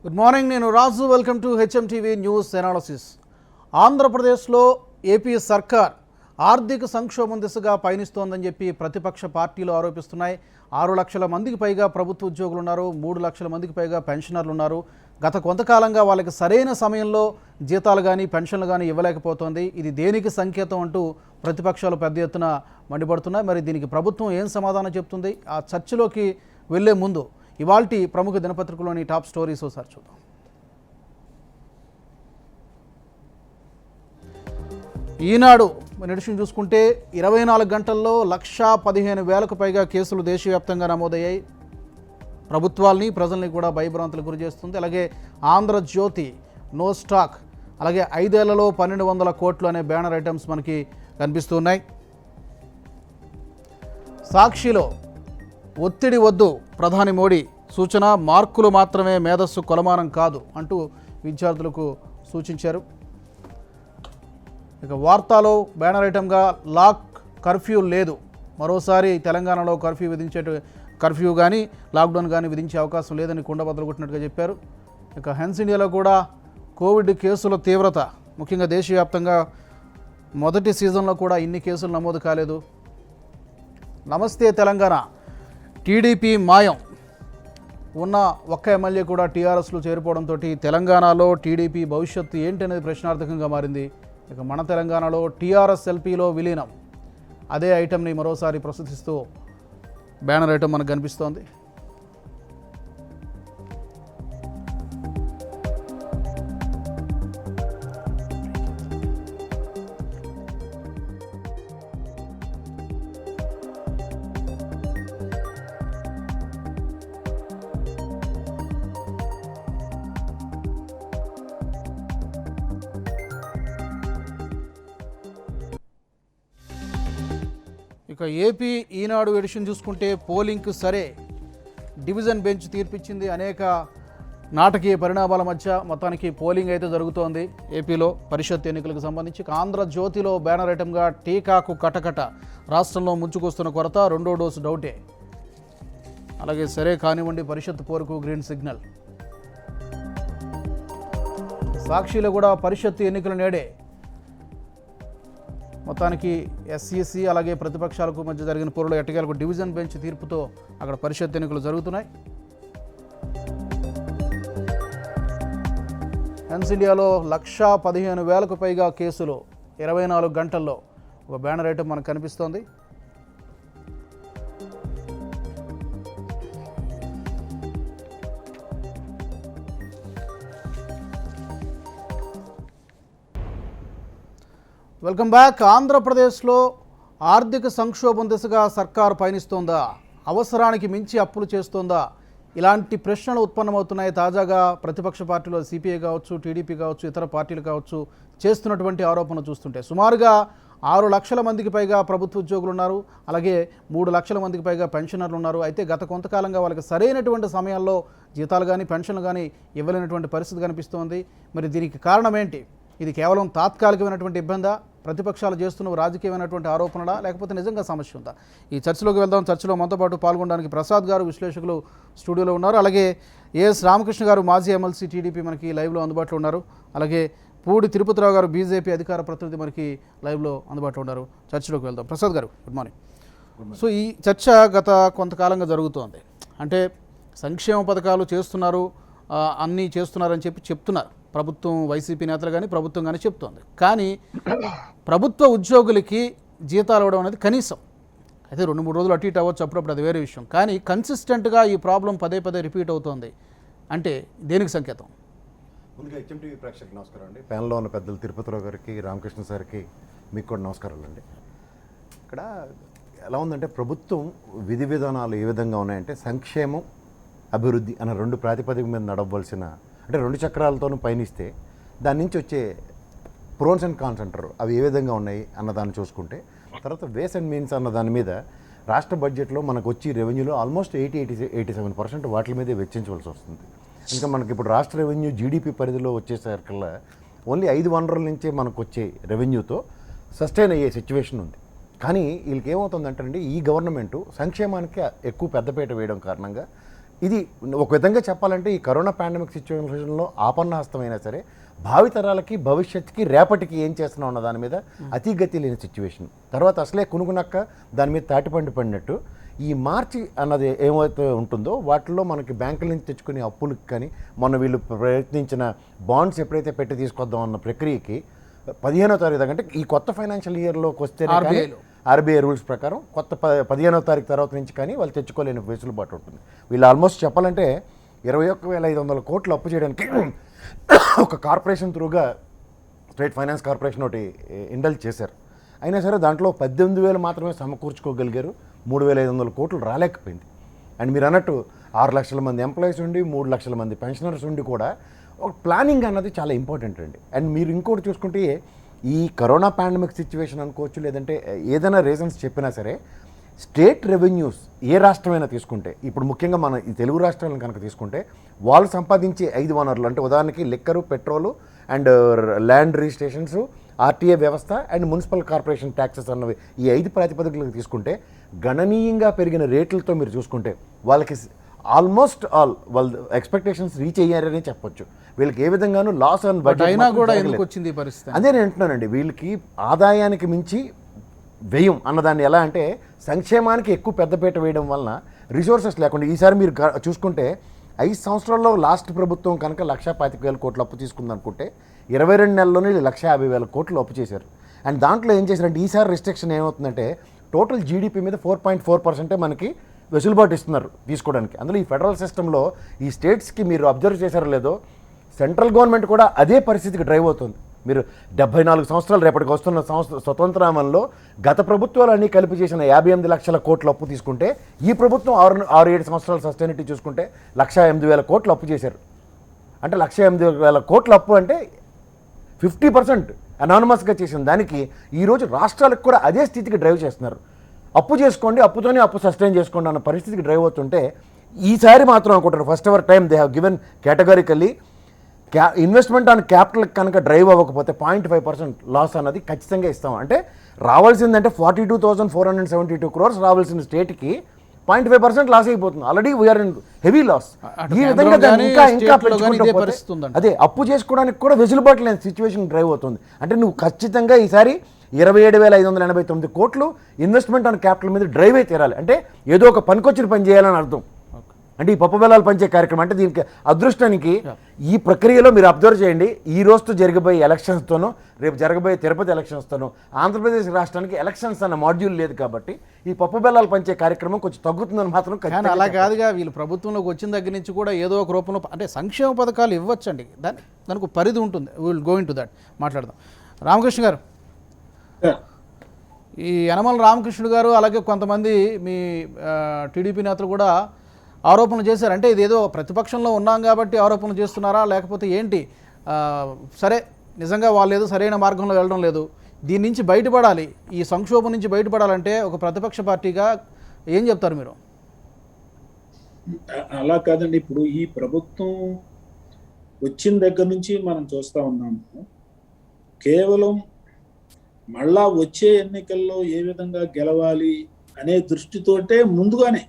Good morning, నేను Raju. Welcome to HMTV news analysis. ఆంధ్రప్రదేశ్లో AP సర్కార్ ఆర్థిక సంక్షోభం దిశగా పయనిస్తోందని చెప్పి ప్రతిపక్ష పార్టీలు ఆరోపిస్తున్నాయి. 6 లక్షల మందికి పైగా ప్రభుత్వ ఉద్యోగులు ఉన్నారు, 3 లక్షల మందికి పైగా పెన్షనర్లు ఉన్నారు. గత కొంతకాలంగా వాళ్ళకి సరైన సమయంలో జీతాలు కానీ పెన్షన్లు కానీ ఇవ్వలేకపోతోంది. ఇది దేనికి సంకేతం అంటూ ప్రతిపక్షాలు పెద్ద ఎత్తున మండిపడుతున్నాయి. మరి దీనికి ప్రభుత్వం ఏం సమాధానం చెప్తుంది? ఆ చర్చలోకి వెళ్లే ముందు ఇవాల్టి ప్రముఖ దినపత్రికలోని టాప్ స్టోరీస్ ఒకసారి చూద్దాం. ఈనాడు ఎడిషన్ చూసుకుంటే 24 గంటల్లో 1,15,000కు పైగా కేసులు దేశవ్యాప్తంగా నమోదయ్యాయి. ప్రభుత్వాల్ని ప్రజల్ని కూడా భయభ్రాంతులకు గురి చేస్తుంది. అలాగే ఆంధ్రజ్యోతి నో స్టాక్, అలాగే 5 ఏళ్లలో 1,200 కోట్లు అనే బ్యానర్ ఐటమ్స్ మనకి కనిపిస్తున్నాయి. సాక్షిలో ఒత్తిడి వద్దు, ప్రధాని మోడీ సూచన, మార్కులు మాత్రమే మేధస్సు కొలమానం కాదు అంటూ విద్యార్థులకు సూచించారు. ఇక వార్తలో బ్యానర్ ఐటమ్గా లాక్, కర్ఫ్యూ లేదు, మరోసారి తెలంగాణలో కర్ఫ్యూ కానీ లాక్డౌన్ కానీ విధించే అవకాశం లేదని కుండబద్దలు కొట్టినట్టుగా చెప్పారు. ఇక హెన్స్ ఇండియాలో కూడా కోవిడ్ కేసుల తీవ్రత, ముఖ్యంగా దేశవ్యాప్తంగా మొదటి సీజన్లో కూడా ఇన్ని కేసులు నమోదు కాలేదు. నమస్తే తెలంగాణ, టీడీపీ మాయం, ఉన్న ఒక్క ఎమ్మెల్యే కూడా టీఆర్ఎస్లో చేరిపోవడంతో తెలంగాణలో టీడీపీ భవిష్యత్తు ఏంటనేది ప్రశ్నార్థకంగా మారింది. ఇక మన తెలంగాణలో టీఆర్ఎస్ ఎల్పీలో విలీనం, అదే ఐటమ్ని మరోసారి ప్రస్తుతిస్తూ బ్యానర్ ఐటమ్ మనకు కనిపిస్తోంది. ఇక ఏపీ ఈనాడు ఎడిషన్ చూసుకుంటే పోలింగ్కు సరే, డివిజన్ బెంచ్ తీర్పిచ్చింది. అనేక నాటకీయ పరిణామాల మధ్య మొత్తానికి పోలింగ్ అయితే జరుగుతోంది ఏపీలో పరిషత్ ఎన్నికలకు సంబంధించి. ఆంధ్రజ్యోతిలో బ్యానర్ ఐటమ్గా టీకాకు కటకట, రాష్ట్రంలో ముంచుకొస్తున్న కొరత, 2వ డోసు డౌటే, అలాగే సరే కానివ్వండి పరిషత్ పోరుకు గ్రీన్ సిగ్నల్. సాక్షిలో కూడా పరిషత్ ఎన్నికలు నేడే, మొత్తానికి ఎస్ఈసి అలాగే ప్రతిపక్షాలకు మధ్య జరిగిన పోరులో ఎట్టకేలకు డివిజన్ బెంచ్ తీర్పుతో అక్కడ పరిషత్ ఎన్నికలు జరుగుతున్నాయి. హెన్స్ ఇండియాలో 1,15,000కు పైగా కేసులు 24 గంటల్లో ఒక బ్యానర్ ఐటమ్ మనకు కనిపిస్తోంది. Welcome back. ఆంధ్రప్రదేశ్లో ఆర్థిక సంక్షోభం దిశగా సర్కారు పయనిస్తోందా? అవసరానికి మించి అప్పులు చేస్తోందా? ఇలాంటి ప్రశ్నలు ఉత్పన్నమవుతున్నాయి. తాజాగా ప్రతిపక్ష పార్టీలో సిపిఐ కావచ్చు, టీడీపీ కావచ్చు, ఇతర పార్టీలు కావచ్చు చేస్తున్నటువంటి ఆరోపణలు చూస్తుంటే సుమారుగా 6 లక్షల మందికి పైగా ప్రభుత్వ ఉద్యోగులు ఉన్నారు, అలాగే 3 లక్షల మందికి పైగా పెన్షనర్లు ఉన్నారు. అయితే గత కొంతకాలంగా వాళ్ళకి సరైనటువంటి సమయాల్లో జీతాలు కానీ పెన్షన్లు కానీ ఇవ్వలేనటువంటి పరిస్థితి కనిపిస్తోంది. మరి దీనికి కారణం ఏంటి? ఇది కేవలం తాత్కాలికమైనటువంటి ఇబ్బందా, ప్రతిపక్షాలు చేస్తున్న రాజకీయమైనటువంటి ఆరోపణలా, లేకపోతే నిజంగా సమస్య ఉందా? ఈ చర్చలోకి వెళ్దాం. చర్చలో మనతో పాటు పాల్గొనడానికి ప్రసాద్ గారు, విశ్లేషకులు స్టూడియోలో ఉన్నారు. అలాగే ఏఎస్ రామకృష్ణ గారు, మాజీ ఎమ్మెల్సీ, టీడీపీ మనకి లైవ్లో అందుబాటులో ఉన్నారు. అలాగే పూడి తిరుపతిరావు గారు, బీజేపీ అధికార ప్రతినిధి మనకి లైవ్లో అందుబాటులో ఉన్నారు. చర్చలోకి వెళ్దాం. ప్రసాద్ గారు, గుడ్ మార్నింగ్. సో ఈ చర్చ గత కొంతకాలంగా జరుగుతోంది. అంటే సంక్షేమ పథకాలు చేస్తున్నారు, అన్నీ చేస్తున్నారని చెప్తున్నారు ప్రభుత్వం, వైసీపీ నేతలు కానీ ప్రభుత్వం కానీ చెప్తోంది. కానీ ప్రభుత్వ ఉద్యోగులకి జీతాలు ఇవ్వడం అనేది కనీసం, అయితే 2-3 రోజులు అటు ఇటు అవ్వచ్చు, అప్పుడప్పుడు అది వేరే విషయం. కానీ కన్సిస్టెంట్గా ఈ ప్రాబ్లం పదే రిపీట్ అవుతోంది అంటే దేనికి సంకేతం? ముందుగా హెచ్ఎంటీవీ ప్రేక్షకులకు నమస్కారం అండి. ప్యానల్లో ఉన్న పెద్దలు తిరుపతిరావు గారికి, రామకృష్ణ సార్కి మీకు కూడా నమస్కారాలు అండి. ఇక్కడ ఎలా ఉందంటే ప్రభుత్వం విధి విధానాలు ఏ విధంగా ఉన్నాయంటే సంక్షేమం, అభివృద్ధి అన్న 2 ప్రాతిపదిక మీద నడవలసిన, అంటే 2 చక్రాలతోనూ పయనిస్తే దాని నుంచి వచ్చే ప్రోన్స్ అండ్ కాన్స్ అంటారు, అవి ఏ విధంగా ఉన్నాయి అన్నదాన్ని చూసుకుంటే, తర్వాత వేస్ అండ్ మీన్స్ అన్న దాని మీద రాష్ట్ర బడ్జెట్లో మనకు వచ్చి రెవెన్యూలో ఆల్మోస్ట్ 87% వాటి మీదే వెచ్చించవలసి వస్తుంది. ఇంకా మనకి ఇప్పుడు రాష్ట్ర రెవెన్యూ జీడిపి పరిధిలో వచ్చేసరికల్లా ఓన్లీ 5 వనరుల నుంచే మనకు వచ్చే రెవెన్యూతో సస్టైన్ అయ్యే సిచ్యువేషన్ ఉంది. కానీ వీళ్ళకి ఏమవుతుందంటే ఈ గవర్నమెంటు సంక్షేమానికి ఎక్కువ పెద్దపీట వేయడం కారణంగా ఇది ఒక విధంగా చెప్పాలంటే ఈ కరోనా పాండమిక్ సిచ్యువేషన్లో ఆపన్నహస్తమైనా సరే భావితరాలకి భవిష్యత్తుకి రేపటికి ఏం చేస్తున్నాం అన్న దాని మీద అతిగతి లేని సిచ్యువేషన్. తర్వాత అసలే కునుకునక్క దాని మీద తాటిపండు పడినట్టు ఈ మార్చి అన్నది ఏమైతే ఉంటుందో వాటిల్లో మనకి బ్యాంకుల నుంచి తెచ్చుకునే అప్పులకు కానీ మొన్న వీళ్ళు ప్రయత్నించిన బాండ్స్ ఎప్పుడైతే పెట్టి తీసుకొద్దాం అన్న ప్రక్రియకి 15వ తారీఖు దాకా, అంటే ఈ కొత్త ఫైనాన్షియల్ ఇయర్లోకి వస్తే ఆర్బీఐ రూల్స్ ప్రకారం కొత్త 15వ తారీఖు తర్వాత నుంచి కానీ వాళ్ళు తెచ్చుకోలేని వెసులుబాటు ఉంటుంది. వీళ్ళు ఆల్మోస్ట్ చెప్పాలంటే 21,500 కోట్లు అప్పు చేయడానికి ఒక కార్పొరేషన్ త్రూగా స్టేట్ ఫైనాన్స్ కార్పొరేషన్ ఒకటి ఇండల్జ్ చేశారు. అయినా సరే దాంట్లో 18,000 మాత్రమే సమకూర్చుకోగలిగారు. 3,500 కోట్లు రాలేకపోయింది. అండ్ మీరు అన్నట్టు 6 లక్షల మంది ఎంప్లాయీస్ ఉండి 3 లక్షల మంది పెన్షనర్స్ ఉండి కూడా ఒక ప్లానింగ్ అన్నది చాలా ఇంపార్టెంట్ అండి. అండ్ మీరు ఇంకోటి చూసుకుంటే ఈ కరోనా పాండమిక్ సిచ్యువేషన్ అనుకోవచ్చు, లేదంటే ఏదైనా రీజన్స్ చెప్పినా సరే స్టేట్ రెవెన్యూస్ ఏ రాష్ట్రమైనా తీసుకుంటే, ఇప్పుడు ముఖ్యంగా మన ఈ తెలుగు రాష్ట్రాలను కనుక తీసుకుంటే వాళ్ళు సంపాదించే 5 వనరులు, అంటే ఉదాహరణకి liquor, petrol and land registrations, RTA వ్యవస్థ అండ్ మున్సిపల్ కార్పొరేషన్ ట్యాక్సెస్ అన్నవి ఈ 5 ప్రాతిపదికలకు తీసుకుంటే గణనీయంగా పెరిగిన రేట్లతో మీరు చూసుకుంటే వాళ్ళకి ఆల్మోస్ట్ ఆల్ వాళ్ళ ఎక్స్పెక్టేషన్స్ రీచ్ అయ్యారని చెప్పొచ్చు. వీళ్ళకి ఏ విధంగానూ లాస్ ఆన్ బడ్జెట్ కూడా ఎందుకు వచ్చింది పరిస్థితి అదే నేను అంటున్నానండి. వీళ్ళకి ఆదాయానికి మించి వ్యయం అన్నదాన్ని ఎలా అంటే సంక్షేమానికి ఎక్కువ పెద్దపీట వేయడం వలన రిసోర్సెస్ లేకుండా ఈసారి మీరు చూసుకుంటే 5 సంవత్సరాల్లో లాస్ట్ ప్రభుత్వం కనుక 1,25,000 కోట్లు అప్పు తీసుకుందనుకుంటే 22 నెలల్లోనే 1,50,000 కోట్లు అప్పు చేశారు. అండ్ దాంట్లో ఏం చేశారంటే ఈసారి రిస్ట్రిక్షన్ ఏమవుతుందంటే టోటల్ జీడిపి మీద 4.4% మనకి వెసులుబాటు ఇస్తున్నారు తీసుకోవడానికి. అందులో ఈ ఫెడరల్ సిస్టంలో ఈ స్టేట్స్కి మీరు అబ్జర్వ్ చేశారో లేదో సెంట్రల్ గవర్నమెంట్ కూడా అదే పరిస్థితికి డ్రైవ్ అవుతుంది. మీరు 74 సంవత్సరాలు రేపటికి వస్తున్న స్వతంత్రామంలో గత ప్రభుత్వాలు అన్నీ కలిపి చేసిన 58 లక్షల కోట్ల అప్పు తీసుకుంటే ఈ ప్రభుత్వం 6-7 సంవత్సరాల సస్టైనిటీ చూసుకుంటే 1,08,000 కోట్లు అప్పు చేశారు. అంటే 1,08,000 కోట్ల అప్పు అంటే 50% అనానమస్గా చేసిన దానికి ఈరోజు రాష్ట్రాలకు కూడా అదే స్థితికి డ్రైవ్ చేస్తున్నారు. అప్పు చేసుకోండి, అప్పుతోనే అప్పు సస్టైన్ చేసుకోండి అన్న పరిస్థితికి డ్రైవ్ అవుతుంటే ఈసారి మాత్రం అనుకుంటారు first ever time they have given కేటగారికల్లీ investment on capital కనుక డ్రైవ్ అవ్వకపోతే 0.5% లాస్ అన్నది ఖచ్చితంగా ఇస్తాం. అంటే రావాల్సిందంటే 42,472 crores రావాల్సిన స్టేట్కి 0.5% లాస్ అయిపోతుంది. Already we are in heavy loss. ఈ విధంగా దాన్ని ఇంకా పెంచుకుంటే అదే అప్పు చేసుకోవడానికి కూడా వెసులుబాటు లేని సిచ్యువేషన్ డ్రైవ్ అవుతుంది. అంటే నువ్వు ఖచ్చితంగా ఈసారి 27,589 కోట్లు ఇన్వెస్ట్మెంట్ ఆన్ క్యాపిటల్ మీద డ్రైవ్ అయితే తీరాలి. అంటే ఏదో ఒక పనికొచ్చిన పని చేయాలని అర్థం. అంటే ఈ పప్పు బెల్లాలు పంచే కార్యక్రమం అంటే దీనికి అదృష్టానికి ఈ ప్రక్రియలో మీరు అబ్జర్వ్ చేయండి. ఈ రోజుతో జరగబోయే ఎలక్షన్స్తోనూ రేపు జరగబోయే తిరుపతి ఎలక్షన్స్తోనూ ఆంధ్రప్రదేశ్ రాష్ట్రానికి ఎలక్షన్స్ అన్న మాడ్యూల్ లేదు కాబట్టి ఈ పప్పు బెల్లాలు పంచే కార్యక్రమం కొంచెం తగ్గుతుందని మాత్రం. కానీ అలా కాదుగా, వీళ్ళు ప్రభుత్వంలోకి వచ్చిన దగ్గర నుంచి కూడా ఏదో ఒక రూపంలో అంటే సంక్షేమ పథకాలు ఇవ్వచ్చండి, దానికి పరిధి ఉంటుంది. Will go in to that మాట్లాడదాం. రామకృష్ణ గారు, ఈ యనమల రామకృష్ణుడు గారు అలాగే కొంతమంది మీ టీడీపీ నేతలు కూడా ఆరోపణలు చేశారు. అంటే ఇదేదో ప్రతిపక్షంలో ఉన్నాం కాబట్టి ఆరోపణలు చేస్తున్నారా లేకపోతే ఏంటి? సరే, నిజంగా వాళ్ళు ఏదో సరైన మార్గంలో వెళ్ళడం లేదు. దీని నుంచి బయటపడాలి, ఈ సంక్షోభం నుంచి బయటపడాలంటే ఒక ప్రతిపక్ష పార్టీగా ఏం చెప్తారు మీరు? అలా కాదండి, ఇప్పుడు ఈ ప్రభుత్వం వచ్చిన దగ్గర నుంచి మనం చూస్తూ ఉన్నాము. కేవలం మళ్ళా వచ్చే ఎన్నికల్లో ఏ విధంగా గెలవాలి అనే దృష్టితోటే ముందుగానే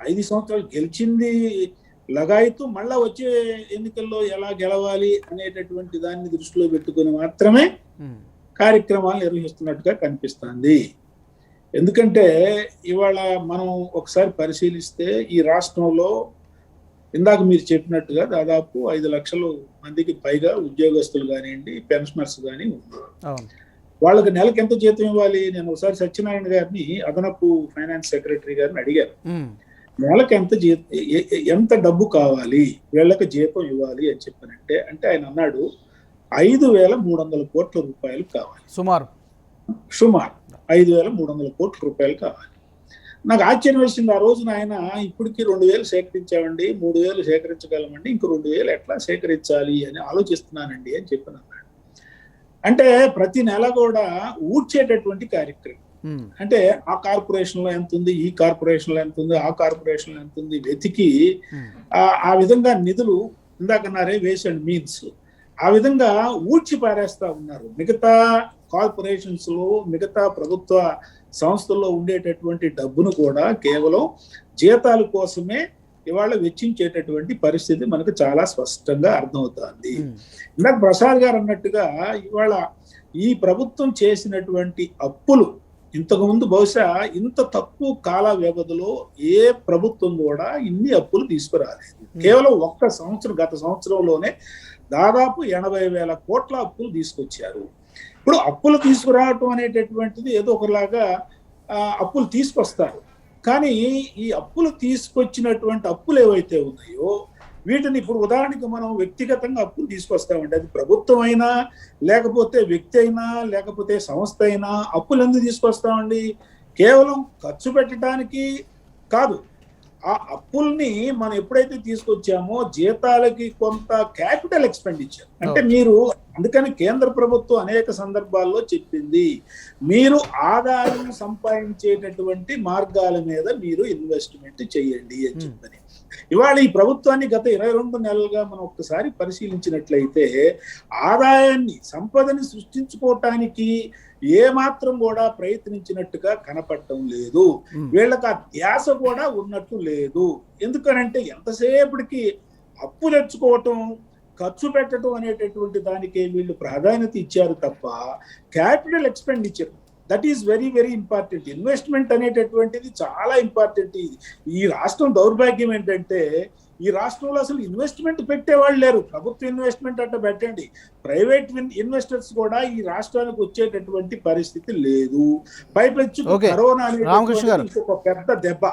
5 సంవత్సరాలు గెలిచింది లగాయితూ మళ్ళా వచ్చే ఎన్నికల్లో ఎలా గెలవాలి అనేటటువంటి దాన్ని దృష్టిలో పెట్టుకుని మాత్రమే కార్యక్రమాలు నిర్వహిస్తున్నట్టుగా కనిపిస్తుంది. ఎందుకంటే ఇవాళ మనం ఒకసారి పరిశీలిస్తే ఈ రాష్ట్రంలో ఇందాక మీరు చెప్పినట్టుగా దాదాపు 5 లక్షల మందికి పైగా ఉద్యోగస్తులు కానివ్వండి, పెన్షనర్స్ కానీ ఉన్నారు. వాళ్ళకి నెలకు ఎంత జీతం ఇవ్వాలి? నేను ఒకసారి సత్యనారాయణ గారిని, అదనపు ఫైనాన్స్ సెక్రటరీ గారిని అడిగాను, నెలకు ఎంత డబ్బు కావాలి వీళ్ళకి జీతం ఇవ్వాలి అని చెప్పానంటే, అంటే ఆయన అన్నాడు 5,300 కోట్ల రూపాయలు కావాలి. సుమారు 5,300 కోట్ల రూపాయలు కావాలి. నాకు ఆశ్చర్యం వేసింది. ఆ రోజున ఆయన ఇప్పటికి 2,000 సేకరించామండి, 3,000 సేకరించగలమండి, ఇంకో 2,000 ఎట్లా సేకరించాలి అని ఆలోచిస్తున్నానండి అని చెప్పాను అన్నాడు. అంటే ప్రతి నెల కూడా ఊడ్చేటటువంటి కార్యక్రమం. అంటే ఆ కార్పొరేషన్ లో ఎంత ఉంది, ఈ కార్పొరేషన్ లో ఎంత ఉంది, ఆ కార్పొరేషన్ లో ఎంత ఉంది వెతికి ఆ విధంగా నిధులు ఇందాకన్నారే వేస్ అండ్ మీన్స్ ఆ విధంగా ఊడ్చి పారేస్తా ఉన్నారు. మిగతా కార్పొరేషన్స్ లో, మిగతా ప్రభుత్వ సంస్థల్లో ఉండేటటువంటి డబ్బును కూడా కేవలం జీతాల కోసమే ఇవాళ వెచ్చించేటటువంటి పరిస్థితి మనకు చాలా స్పష్టంగా అర్థమవుతోంది. ఇందాక ప్రసాద్ గారు అన్నట్టుగా ఇవాళ ఈ ప్రభుత్వం చేసినటువంటి అప్పులు ఇంతకుముందు బహుశా ఇంత తక్కువ కాల వ్యవధిలో ఏ ప్రభుత్వం కూడా ఇన్ని అప్పులు తీసుకురాలేదు. కేవలం గత సంవత్సరంలోనే దాదాపు 80,000 కోట్ల అప్పులు తీసుకొచ్చారు. ఇప్పుడు అప్పులు తీసుకురావటం అనేటటువంటిది ఏదో ఒకలాగా అప్పులు తీసుకొస్తారు. కానీ ఈ అప్పులు తీసుకొచ్చినటువంటి అప్పులు ఏవైతే ఉన్నాయో వీటిని ఇప్పుడు ఉదాహరణకి మనం వ్యక్తిగతంగా అప్పులు తీసుకొస్తామండి. అది ప్రభుత్వం అయినా, లేకపోతే వ్యక్తి అయినా, లేకపోతే సంస్థ అయినా అప్పులు ఎందుకు తీసుకొస్తామండి? కేవలం ఖర్చు పెట్టడానికి కాదు. ఆ అప్పుల్ని మనం ఎప్పుడైతే తీసుకొచ్చామో జీతాలకి కొంత క్యాపిటల్ ఎక్స్పెండిచర్ అంటే అందుకని కేంద్ర ప్రభుత్వం అనేక సందర్భాల్లో చెప్పింది, మీరు ఆదాయం సంపాదించేటటువంటి మార్గాల మీద మీరు ఇన్వెస్ట్మెంట్ చేయండి అని చెప్పని. ఇవాళ ఈ ప్రభుత్వాన్ని గత 22 నెలలుగా మనం ఒక్కసారి పరిశీలించినట్లయితే సంపదని సృష్టించుకోవటానికి ఏమాత్రం కూడా ప్రయత్నించినట్టుగా కనపడటం లేదు. వీళ్ళకి ఆ ధ్యాస కూడా ఉన్నట్టు లేదు. ఎందుకనంటే ఎంతసేపటికి అప్పు తెచ్చుకోవటం, ఖర్చు పెట్టడం అనేటటువంటి దానికి వీళ్ళు ప్రాధాన్యత ఇచ్చారు తప్ప capital expenditure that is very very important. Investment అనేటటువంటిది చాలా ఇంపార్టెంట్. ఈ రాష్ట్రం దౌర్భాగ్యం ఏంటంటే ఈ రాష్ట్రంలో అసలు ఇన్వెస్ట్మెంట్ పెట్టేవాళ్ళు లేరు. ప్రభుత్వ ఇన్వెస్ట్మెంట్ అంటే పెట్టండి, ప్రైవేట్ ఇన్వెస్టర్స్ కూడా ఈ రాష్ట్రానికి వచ్చేటటువంటి పరిస్థితి లేదు. పైపెచ్చు కరోనా అనేది ఒక పెద్ద దెబ్బ.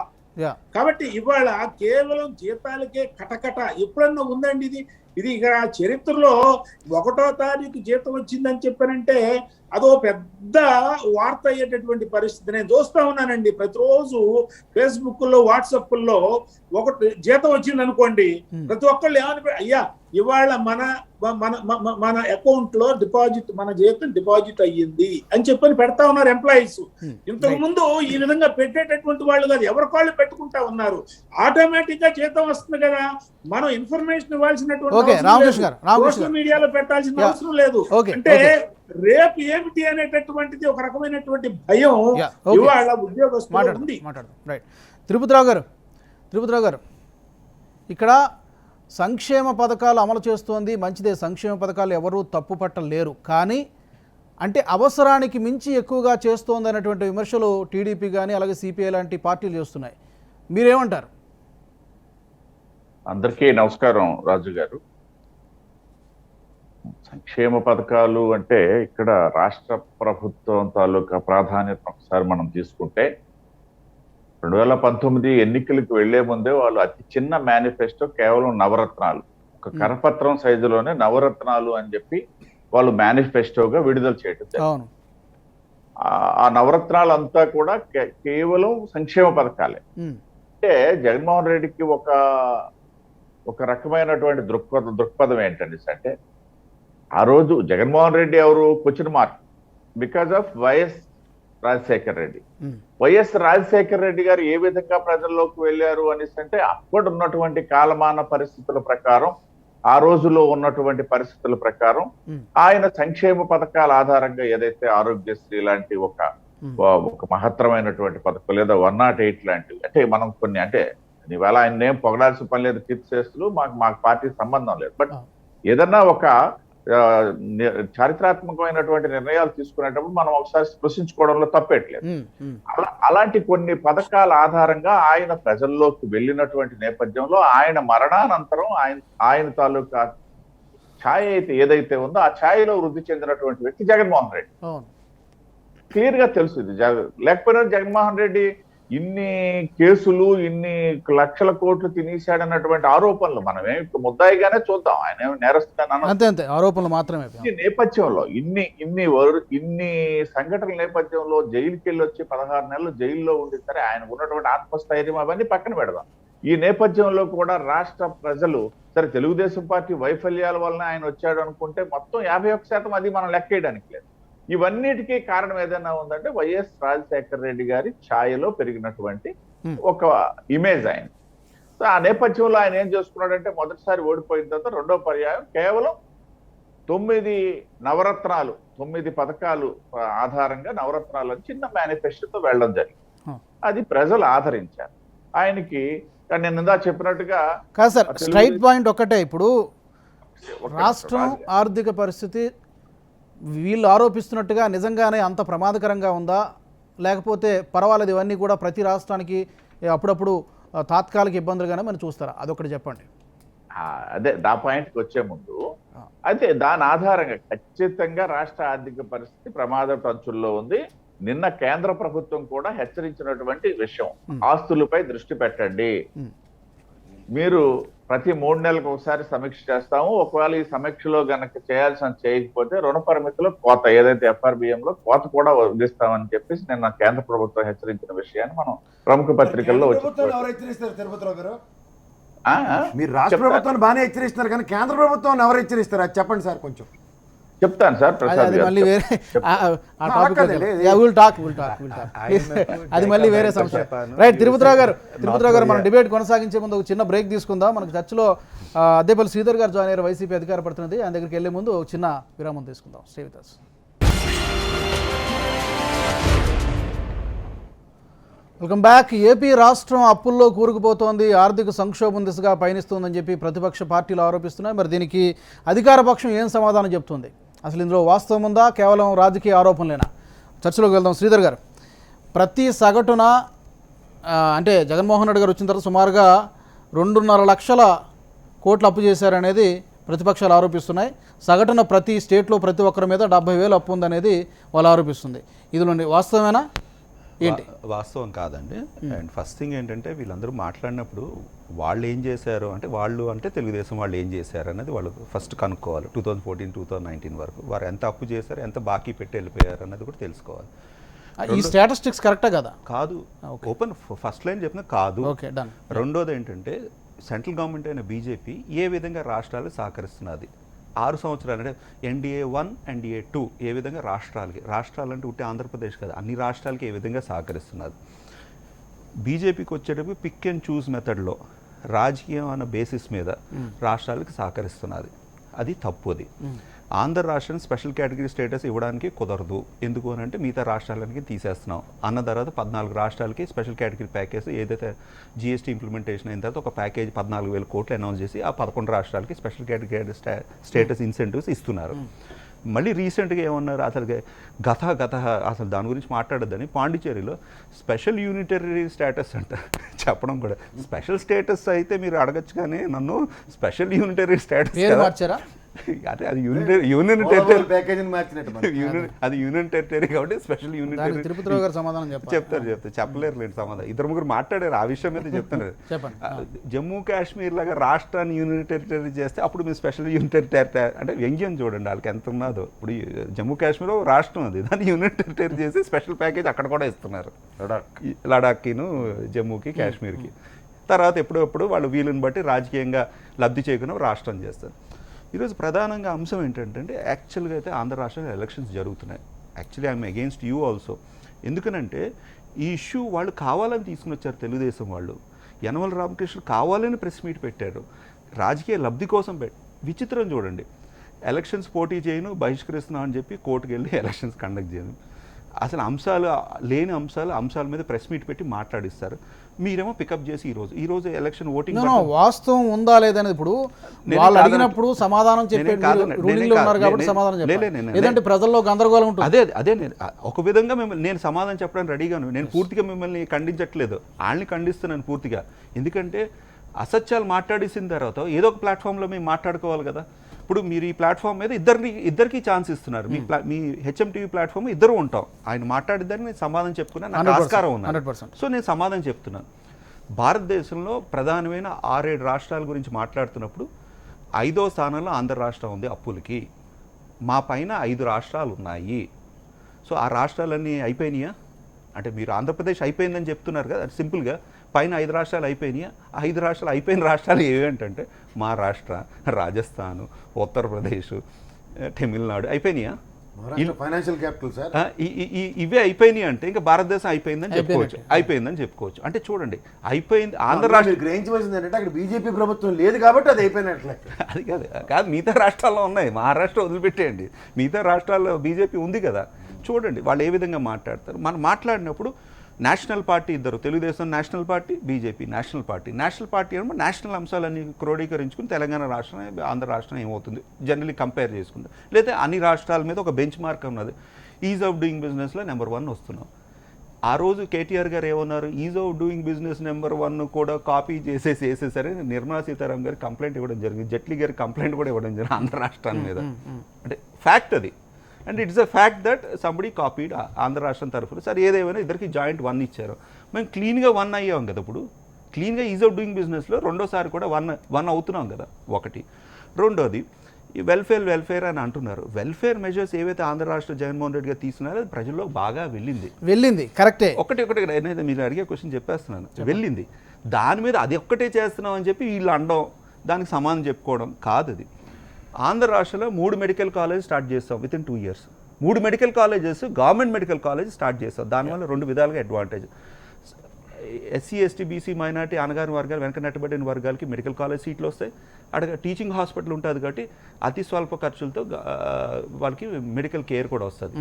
కాబట్టి ఇవాళ కేవలం జీతాలకే కటకట ఎప్పుడన్నా ఉందండి ఇది ఇక చరిత్రలో 1వ తారీఖు జీతం వచ్చిందని చెప్పానంటే అదో పెద్ద వార్త అయ్యేటటువంటి పరిస్థితి నేను చూస్తా ఉన్నానండి. ప్రతిరోజు ఫేస్బుక్ లో, వాట్సాప్ లో ఒకటి జీతం వచ్చింది అనుకోండి, ప్రతి ఒక్కళ్ళు ఏమని, అయ్యా ఇవాళ మన అకౌంట్ లో మన జీతం డిపాజిట్ అయ్యింది అని చెప్పని పెడతా ఉన్నారు ఎంప్లాయీస్. ఇంతకు ముందు ఈ విధంగా పెట్టేటటువంటి వాళ్ళు కాదు, ఎవరికాళ్ళు పెట్టుకుంటా ఉన్నారు. ఆటోమేటిక్ గా జీతం వస్తుంది కదా, మనం ఇన్ఫర్మేషన్ ఇవ్వాల్సినటువంటి సోషల్ మీడియాలో పెట్టాల్సిన అవసరం లేదు. అంటే రేపు ఏమిటి అనేటటువంటిది ఒక రకమైనటువంటి భయం ఇవాళ ఉద్యోగస్తులు ఉంది. తిరుపతిరావు గారు, ఇక్కడ సంక్షేమ పథకాలు అమలు చేస్తోంది, మంచిదే. సంక్షేమ పథకాలు ఎవరూ తప్పు పట్టలేరు. కానీ అంటే అవసరానికి మించి ఎక్కువగా చేస్తోంది అనేటువంటి విమర్శలు టీడీపీ కానీ అలాగే సిపిఐ లాంటి పార్టీలు చేస్తున్నాయి. మీరేమంటారు? అందరికీ నమస్కారం రాజు గారు. సంక్షేమ పథకాలు అంటే ఇక్కడ రాష్ట్ర ప్రభుత్వం తాలూకా ప్రాధాన్యత ఒకసారి మనం తీసుకుంటే 2019 ఎన్నికలకు వెళ్లే ముందే వాళ్ళు అతి చిన్న మేనిఫెస్టో కేవలం నవరత్నాలు, ఒక కరపత్రం సైజులోనే నవరత్నాలు అని చెప్పి వాళ్ళు మేనిఫెస్టోగా విడుదల చేయడం. ఆ నవరత్నాలు అంతా కూడా కేవలం సంక్షేమ పథకాలే. అంటే జగన్మోహన్ రెడ్డికి ఒక రకమైనటువంటి దృక్పథం ఏంటండి అంటే, ఆ రోజు జగన్మోహన్ రెడ్డి ఎవరు? Question mark because of YS Rajasekhar Reddy. YS Rajasekhar Reddy గారు ఏ విధంగా ప్రజల్లోకి వెళ్ళారు అనేసి అంటే, అప్పుడు ఉన్నటువంటి కాలమాన పరిస్థితుల ప్రకారం, ఆ రోజులో ఉన్నటువంటి పరిస్థితుల ప్రకారం ఆయన సంక్షేమ పథకాల ఆధారంగా ఏదైతే ఆరోగ్యశ్రీ లాంటి ఒక మహత్తరమైనటువంటి పథకం, లేదా 108 లాంటివి, అంటే మనం కొన్ని, అంటే ఇవాళ ఆయన ఏం పొగడాల్సిన పని లేదు, కీర్తిశేషులు మాకు పార్టీకి సంబంధం లేదు. బట్ ఏదన్నా ఒక చారిత్రాత్మకమైనటువంటి నిర్ణయాలు తీసుకునేటప్పుడు మనం ఒకసారి స్పృశించుకోవడంలో తప్పేట్లేదు. అలాంటి కొన్ని పథకాల ఆధారంగా ఆయన ప్రజల్లోకి వెళ్ళినటువంటి నేపథ్యంలో ఆయన మరణానంతరం ఆయన తాలూకా ఛాయ ఏదైతే ఉందో ఆ ఛాయలో వృద్ధి చెందినటువంటి వ్యక్తి జగన్మోహన్ రెడ్డి. క్లియర్ గా తెలుసు ఇది. లేకపోయినా జగన్మోహన్ రెడ్డి ఇన్ని కేసులు, ఇన్ని లక్షల కోట్లు తినేశాడన్నటువంటి ఆరోపణలు మనమే ముద్దాయిగానే చూద్దాం. ఆయన నేరస్తుడని ఆరోపణలు మాత్రమే. ఈ నేపథ్యంలో ఇన్ని సంఘటనల నేపథ్యంలో జైలుకి వెళ్ళి వచ్చి 16 నెలలు జైల్లో ఉండి సరే ఆయనకు ఉన్నటువంటి ఆత్మస్థైర్యం అవన్నీ పక్కన పెడదాం. ఈ నేపథ్యంలో కూడా రాష్ట్ర ప్రజలు సరే తెలుగుదేశం పార్టీ వైఫల్యాల వలన ఆయన వచ్చాడు అనుకుంటే మొత్తం 51% అది మనం లెక్కేయడానికి లేదు. ఇవన్నిటికీ కారణం ఏదైనా ఉందంటే వైఎస్ రాజశేఖర్ రెడ్డి గారి ఛాయలో పెరిగినటువంటి ఒక ఇమేజ్ ఆయన. సో ఆ నేపథ్యంలో ఆయన ఏం చేసుకున్నాడంటే, మొదటిసారి ఓడిపోయిన తర్వాత రెండో పర్యాయం కేవలం 9 నవరత్నాలు, 9 పథకాలు ఆధారంగా నవరత్నాలు చిన్న మేనిఫెస్టోతో వెళ్ళడం జరిగింది. అది ప్రజలు ఆదరించారు. ఆయనకి కానీ నేను ఇందా చెప్పినట్టుగా కాదు సార్, ఆ తెలుగు- స్ట్రైట్ పాయింట్ ఒక్కటే. ఇప్పుడు ఒక్క రాష్ట్రం నిమిషం, ఆర్థిక పరిస్థితి వీళ్ళు ఆరోపిస్తున్నట్టుగా నిజంగానే అంత ప్రమాదకరంగా ఉందా, లేకపోతే పర్వాలేదు ఇవన్నీ కూడా ప్రతి రాష్ట్రానికి అప్పుడప్పుడు తాత్కాలిక ఇబ్బందులుగానే మనం చూస్తారా? అదొకటి చెప్పండి. అదే దా పాయింట్కి వచ్చే ముందు అయితే దాని ఆధారంగా ఖచ్చితంగా రాష్ట్ర ఆర్థిక పరిస్థితి ప్రమాద పంచుల్లో ఉంది. నిన్న కేంద్ర ప్రభుత్వం కూడా హెచ్చరించినటువంటి విషయం, ఆస్తులపై దృష్టి పెట్టండి. మీరు ప్రతి 3 నెలలకు ఒకసారి సమీక్ష చేస్తాము. ఒకవేళ ఈ సమీక్షలో గనక చేయకపోతే రుణ పరిమితిలో కోత, ఏదైతే FRBM-లో కోత కూడా విధిస్తామని చెప్పేసి నిన్న కేంద్ర ప్రభుత్వం హెచ్చరించిన విషయాన్ని మనం ప్రముఖ పత్రికల్లో మీరు రాష్ట్ర ప్రభుత్వాన్ని బాగానే హెచ్చరిస్తున్నారు కానీ కేంద్ర ప్రభుత్వాన్ని ఎవరు హెచ్చరిస్తారు అది చెప్పండి సార్ కొంచెం. చెప్తాను సార్ ప్రసాద్ అది గారు. మళ్ళీ వేరే అది మళ్ళీ వేరే సమస్య. రైట్, తిరుపతిరావు గారు మనం డిబేట్ కొనసాగించే ముందు ఒక చిన్న బ్రేక్ తీసుకుందాం. మనకు చర్చలో అద్దేపల్లి శ్రీధర్ గారు జాయిన్ అయ్యారు, వైసీపీ అధికార ప్రతినిధి. ఆయన దగ్గరికి వెళ్లే ముందు ఒక చిన్న విరామం తీసుకుందాం. Stay with us. Welcome back. AP రాష్ట్రం అప్పుల్లో కూరుకుపోతోంది, ఆర్థిక సంక్షోభం దిశగా పయనిస్తోందని చెప్పి ప్రతిపక్ష పార్టీలు ఆరోపిస్తున్నాయి. మరి దీనికి అధికార పక్షం ఏం సమాధానం చెప్తుంది? అసలు ఇందులో వాస్తవం ఉందా, కేవలం రాజకీయ ఆరోపణలేనా? చర్చలోకి వెళ్దాం. శ్రీధర్ గారు, ప్రతి సగటున అంటే జగన్మోహన్ రెడ్డి గారు వచ్చిన తర్వాత సుమారుగా 2.5 లక్షల కోట్లు అప్పు చేశారనేది ప్రతిపక్షాలు ఆరోపిస్తున్నాయి. సగటున ప్రతి స్టేట్లో ప్రతి ఒక్కరి మీద 70,000 అప్పు ఉందనేది వాళ్ళు ఆరోపిస్తుంది. ఇందులో వాస్తవమేనా ఏంటి? వాస్తవం కాదండి. అండ్ ఫస్ట్ థింగ్ ఏంటంటే వీళ్ళందరూ మాట్లాడినప్పుడు వాళ్ళు ఏం చేశారు అంటే తెలుగుదేశం వాళ్ళు ఏం చేశారు అనేది వాళ్ళు ఫస్ట్ కనుక్కోవాలి. 2014-2019 వరకు వారు ఎంత అప్పు చేశారు, ఎంత బాకీ పెట్టి వెళ్ళిపోయారు అన్నది కూడా తెలుసుకోవాలి. ఈ స్టాటిస్టిక్స్ కరెక్టా కదా? కాదు, ఓపెన్ ఫస్ట్ లైన్ చెప్పిన కాదు. Okay, done. రెండోది ఏంటంటే సెంట్రల్ గవర్నమెంట్ అయిన బీజేపీ ఏ విధంగా రాష్ట్రాలు సహకరిస్తున్నది 6 సంవత్సరాలు అంటే NDA 1 NDA 2 ఏ విధంగా రాష్ట్రాలంటే ఉట్టి ఆంధ్రప్రదేశ్ కదా అన్ని రాష్ట్రాలకి ఏ విధంగా సహకరిస్తున్నది. బీజేపీకి వచ్చేటప్పుడు పిక్ అండ్ చూస్ మెథడ్లో రాజకీయం అన్న బేసిస్ మీద రాష్ట్రాలకు సహకరిస్తున్నది. అది తప్పు. అది ఆంధ్ర రాష్ట్రానికి స్పెషల్ కేటగిరీ స్టేటస్ ఇవ్వడానికి కుదరదు. ఎందుకు అని అంటే మిగతా రాష్ట్రాలకి తీసేస్తున్నాం అన్న తర్వాత 14 రాష్ట్రాలకి స్పెషల్ కేటగిరీ ప్యాకేజ్ ఏదైతే GST ఇంప్లిమెంటేషన్ అయిన తర్వాత ఒక ప్యాకేజ్ 14,000 కోట్లు అనౌన్స్ చేసి ఆ 11 రాష్ట్రాలకి స్పెషల్ కేటగిరీ స్టేటస్ ఇన్సెంటివ్స్ ఇస్తున్నారు. మళ్ళీ రీసెంట్గా ఏమన్నారు, అసలు గత అసలు దాని గురించి మాట్లాడద్దని పాండిచేరిలో స్పెషల్ యూనిటరీ స్టేటస్ అంట చెప్పడం కూడా. స్పెషల్ స్టేటస్ అయితే మీరు అడగచ్చు కానీ నన్ను స్పెషల్ యూనిటరీ స్టేటస్ మార్చారా? అదే అది యూనియన్ టెరిటరీ కాబట్టి స్పెషల్ యూనియన్ తిరుపతిరావు గారు సమాధానం చెప్తారు చెప్పలేరు లేండి సమాధానం. 2-3 మాట్లాడారు ఆ విషయం మీద చెప్తున్నారు. జమ్మూ కాశ్మీర్ లాగా రాష్ట్రాన్ని యూనియన్ టెరిటరీ చేస్తే అప్పుడు మీరు స్పెషల్ యూనియన్ టెరిటరీ అంటే వ్యంగ్యం చూడండి వాళ్ళకి ఎంత ఉన్నదో. ఇప్పుడు జమ్మూ కాశ్మీర్ రాష్ట్రం అది, దాన్ని యూనియన్ టెరిటరీ చేసి స్పెషల్ ప్యాకేజ్ అక్కడ కూడా ఇస్తున్నారు. లడాఖ్కిను జమ్మూకి కాశ్మీర్కి. తర్వాత ఎప్పుడప్పుడు వాళ్ళు వీలుని బట్టి రాజకీయంగా లబ్ధి చేకున్న రాష్ట్రం చేస్తారు. ఈరోజు ప్రధానంగా అంశం ఏంటంటే యాక్చువల్గా అయితే ఆంధ్ర రాష్ట్రంలో ఎలక్షన్స్ జరుగుతున్నాయి. Actually I'm against you also. ఎందుకనంటే ఈ ఇష్యూ వాళ్ళు కావాలని తీసుకుని వచ్చారు. తెలుగుదేశం వాళ్ళు యనమల రామకృష్ణ కావాలని ప్రెస్ మీట్ పెట్టారు, రాజకీయ లబ్ధి కోసం విచిత్రం చూడండి. ఎలక్షన్స్ పోటీ చేయను బహిష్కరిస్తున్నాం అని చెప్పి కోర్టుకు వెళ్ళి ఎలక్షన్స్ కండక్ట్ చేయను. అసలు లేని అంశాల మీద ప్రెస్ మీట్ పెట్టి మాట్లాడిస్తారు. మీరేమో పికప్ చేసి ఈరోజు ఎలక్షన్ ఓటింగ్ వాస్తవం ఉందా లేదనేది ఇప్పుడు వాళ్ళు అడిగినప్పుడు సమాధానం చెప్పే రూలింగ్ లో ఉన్నారు కాబట్టి సమాధానం చెప్పాలి. లేదంటే ప్రజల్లో గందరగోళం ఉంటుంది. అదే నేను ఒక విధంగా నేను సమాధానం చెప్పడానికి రెడీగాను. నేను పూర్తిగా మిమ్మల్ని ఖండించట్లేదు, వాళ్ళని ఖండిస్తున్నాను పూర్తిగా. ఎందుకంటే అసత్యాలు మాట్లాడేసిన తర్వాత ఏదో ఒక ప్లాట్ఫామ్లో మేము మాట్లాడుకోవాలి కదా. ఇప్పుడు మీరు ఈ ప్లాట్ఫామ్ మీద ఇద్దరికి ఛాన్స్ ఇస్తున్నారు. మీ HMTV ప్లాట్ఫామ్ ఇద్దరు ఉంటాం. ఆయన మాట్లాడిద్దానికి నేను సమాధానం చెప్పుకున్నాను, నాకు ఆస్కారం ఉన్నాను. సో నేను సమాధానం చెప్తున్నాను. భారతదేశంలో ప్రధానమైన 6-7 రాష్ట్రాల గురించి మాట్లాడుతున్నప్పుడు 5వ స్థానంలో ఆంధ్ర రాష్ట్రం ఉంది అప్పులకి. మా పైన 5 రాష్ట్రాలు ఉన్నాయి. సో ఆ రాష్ట్రాలన్నీ అయిపోయినాయా అంటే మీరు ఆంధ్రప్రదేశ్ అయిపోయిందని చెప్తున్నారు కదా, సింపుల్గా పైన 5 రాష్ట్రాలు అయిపోయినాయా? 5 రాష్ట్రాలు అయిపోయిన రాష్ట్రాలు ఏవేంటంటే మహారాష్ట్ర, రాజస్థాన్, ఉత్తరప్రదేశ్, తమిళనాడు అయిపోయినాయా? Financial capital sir. ఇవే అయిపోయినాయి అంటే ఇంకా భారతదేశం అయిపోయిందని చెప్పుకోవచ్చు. అంటే చూడండి అయిపోయింది. ఆంధ్ర రాష్ట్రం గ్రహించవలసింది ఏంటంటే అక్కడ బీజేపీ ప్రభుత్వం లేదు కాబట్టి అది అయిపోయినట్లే. అది కాదు మిగతా రాష్ట్రాల్లో ఉన్నాయి. మహారాష్ట్ర వదిలిపెట్టేయండి, మిగతా రాష్ట్రాల్లో బీజేపీ ఉంది కదా. చూడండి వాళ్ళు ఏ విధంగా మాట్లాడతారు. మనం మాట్లాడినప్పుడు నేషనల్ పార్టీ ఇద్దరు, Telugu Desam national party, BJP national party. National party అంటే నేషనల్ అంశాలన్నీ క్రోడీకరించుకుని తెలంగాణ రాష్ట్రం, ఆంధ్ర రాష్ట్రం ఏమవుతుంది జనరలీ కంపేర్ చేసుకుంటే, లేదా అన్ని రాష్ట్రాల మీద ఒక బెంచ్ మార్క్ ఉన్నది. ఈజ్ ఆఫ్ డూయింగ్ బిజినెస్లో నెంబర్ 1 వస్తున్నాం. ఆ రోజు కేటీఆర్ గారు ఏమన్నారు, is of doing business number 1 కూడా కాపీ వేసేసరి నిర్మలా సీతారామన్ గారికి కంప్లైంట్ ఇవ్వడం జరిగింది, జైట్లీ గారికి కంప్లైంట్ కూడా ఇవ్వడం జరిగింది ఆంధ్ర రాష్ట్రాల మీద. అంటే ఫ్యాక్ట్ అది. And it's a fact that somebody copied Andhra రాష్ట్రం తరఫున. సరే ఏదేమైనా ఇద్దరికి జాయింట్ 1 ఇచ్చారు. మేము క్లీన్గా 1 అయ్యాం కదా ఇప్పుడు. క్లీన్గా ఈజ్ ఆఫ్ డూయింగ్ బిజినెస్లో రెండోసారి కూడా 1 అవుతున్నాం కదా. ఒకటి. రెండోది ఈ వెల్ఫేర్ అని అంటున్నారు. వెల్ఫేర్ మెజర్స్ ఏవైతే ఆంధ్ర రాష్ట్ర జగన్మోహన్ రెడ్డి గారు తీసుకున్నారో అది ప్రజల్లో బాగా వెళ్ళింది. కరెక్టే. ఒకటి నేనైతే మీరు అడిగే క్వశ్చన్ చెప్పేస్తున్నాను. వెళ్ళింది. దాని మీద అది ఒక్కటే చేస్తున్నాం అని చెప్పి వీళ్ళు అనడం, దానికి సమానం చెప్పుకోవడం కాదు అది. ఆంధ్ర రాష్ట్రంలో 3 మెడికల్ కాలేజ్ స్టార్ట్ చేస్తాం within 2 years. 3 medical colleges government medical college start చేస్తాం. దానివల్ల 2 విధాలుగా advantage. SC ST BC minority అనగారిన వర్గాలు, వెనక నెట్టబడిన వర్గాలకి మెడికల్ కాలేజ్ సీట్లు వస్తాయి. అక్కడ టీచింగ్ హాస్పిటల్ ఉంటుంది కాబట్టి అతి స్వల్ప ఖర్చులతో వాళ్ళకి మెడికల్ కేర్ కూడా వస్తుంది.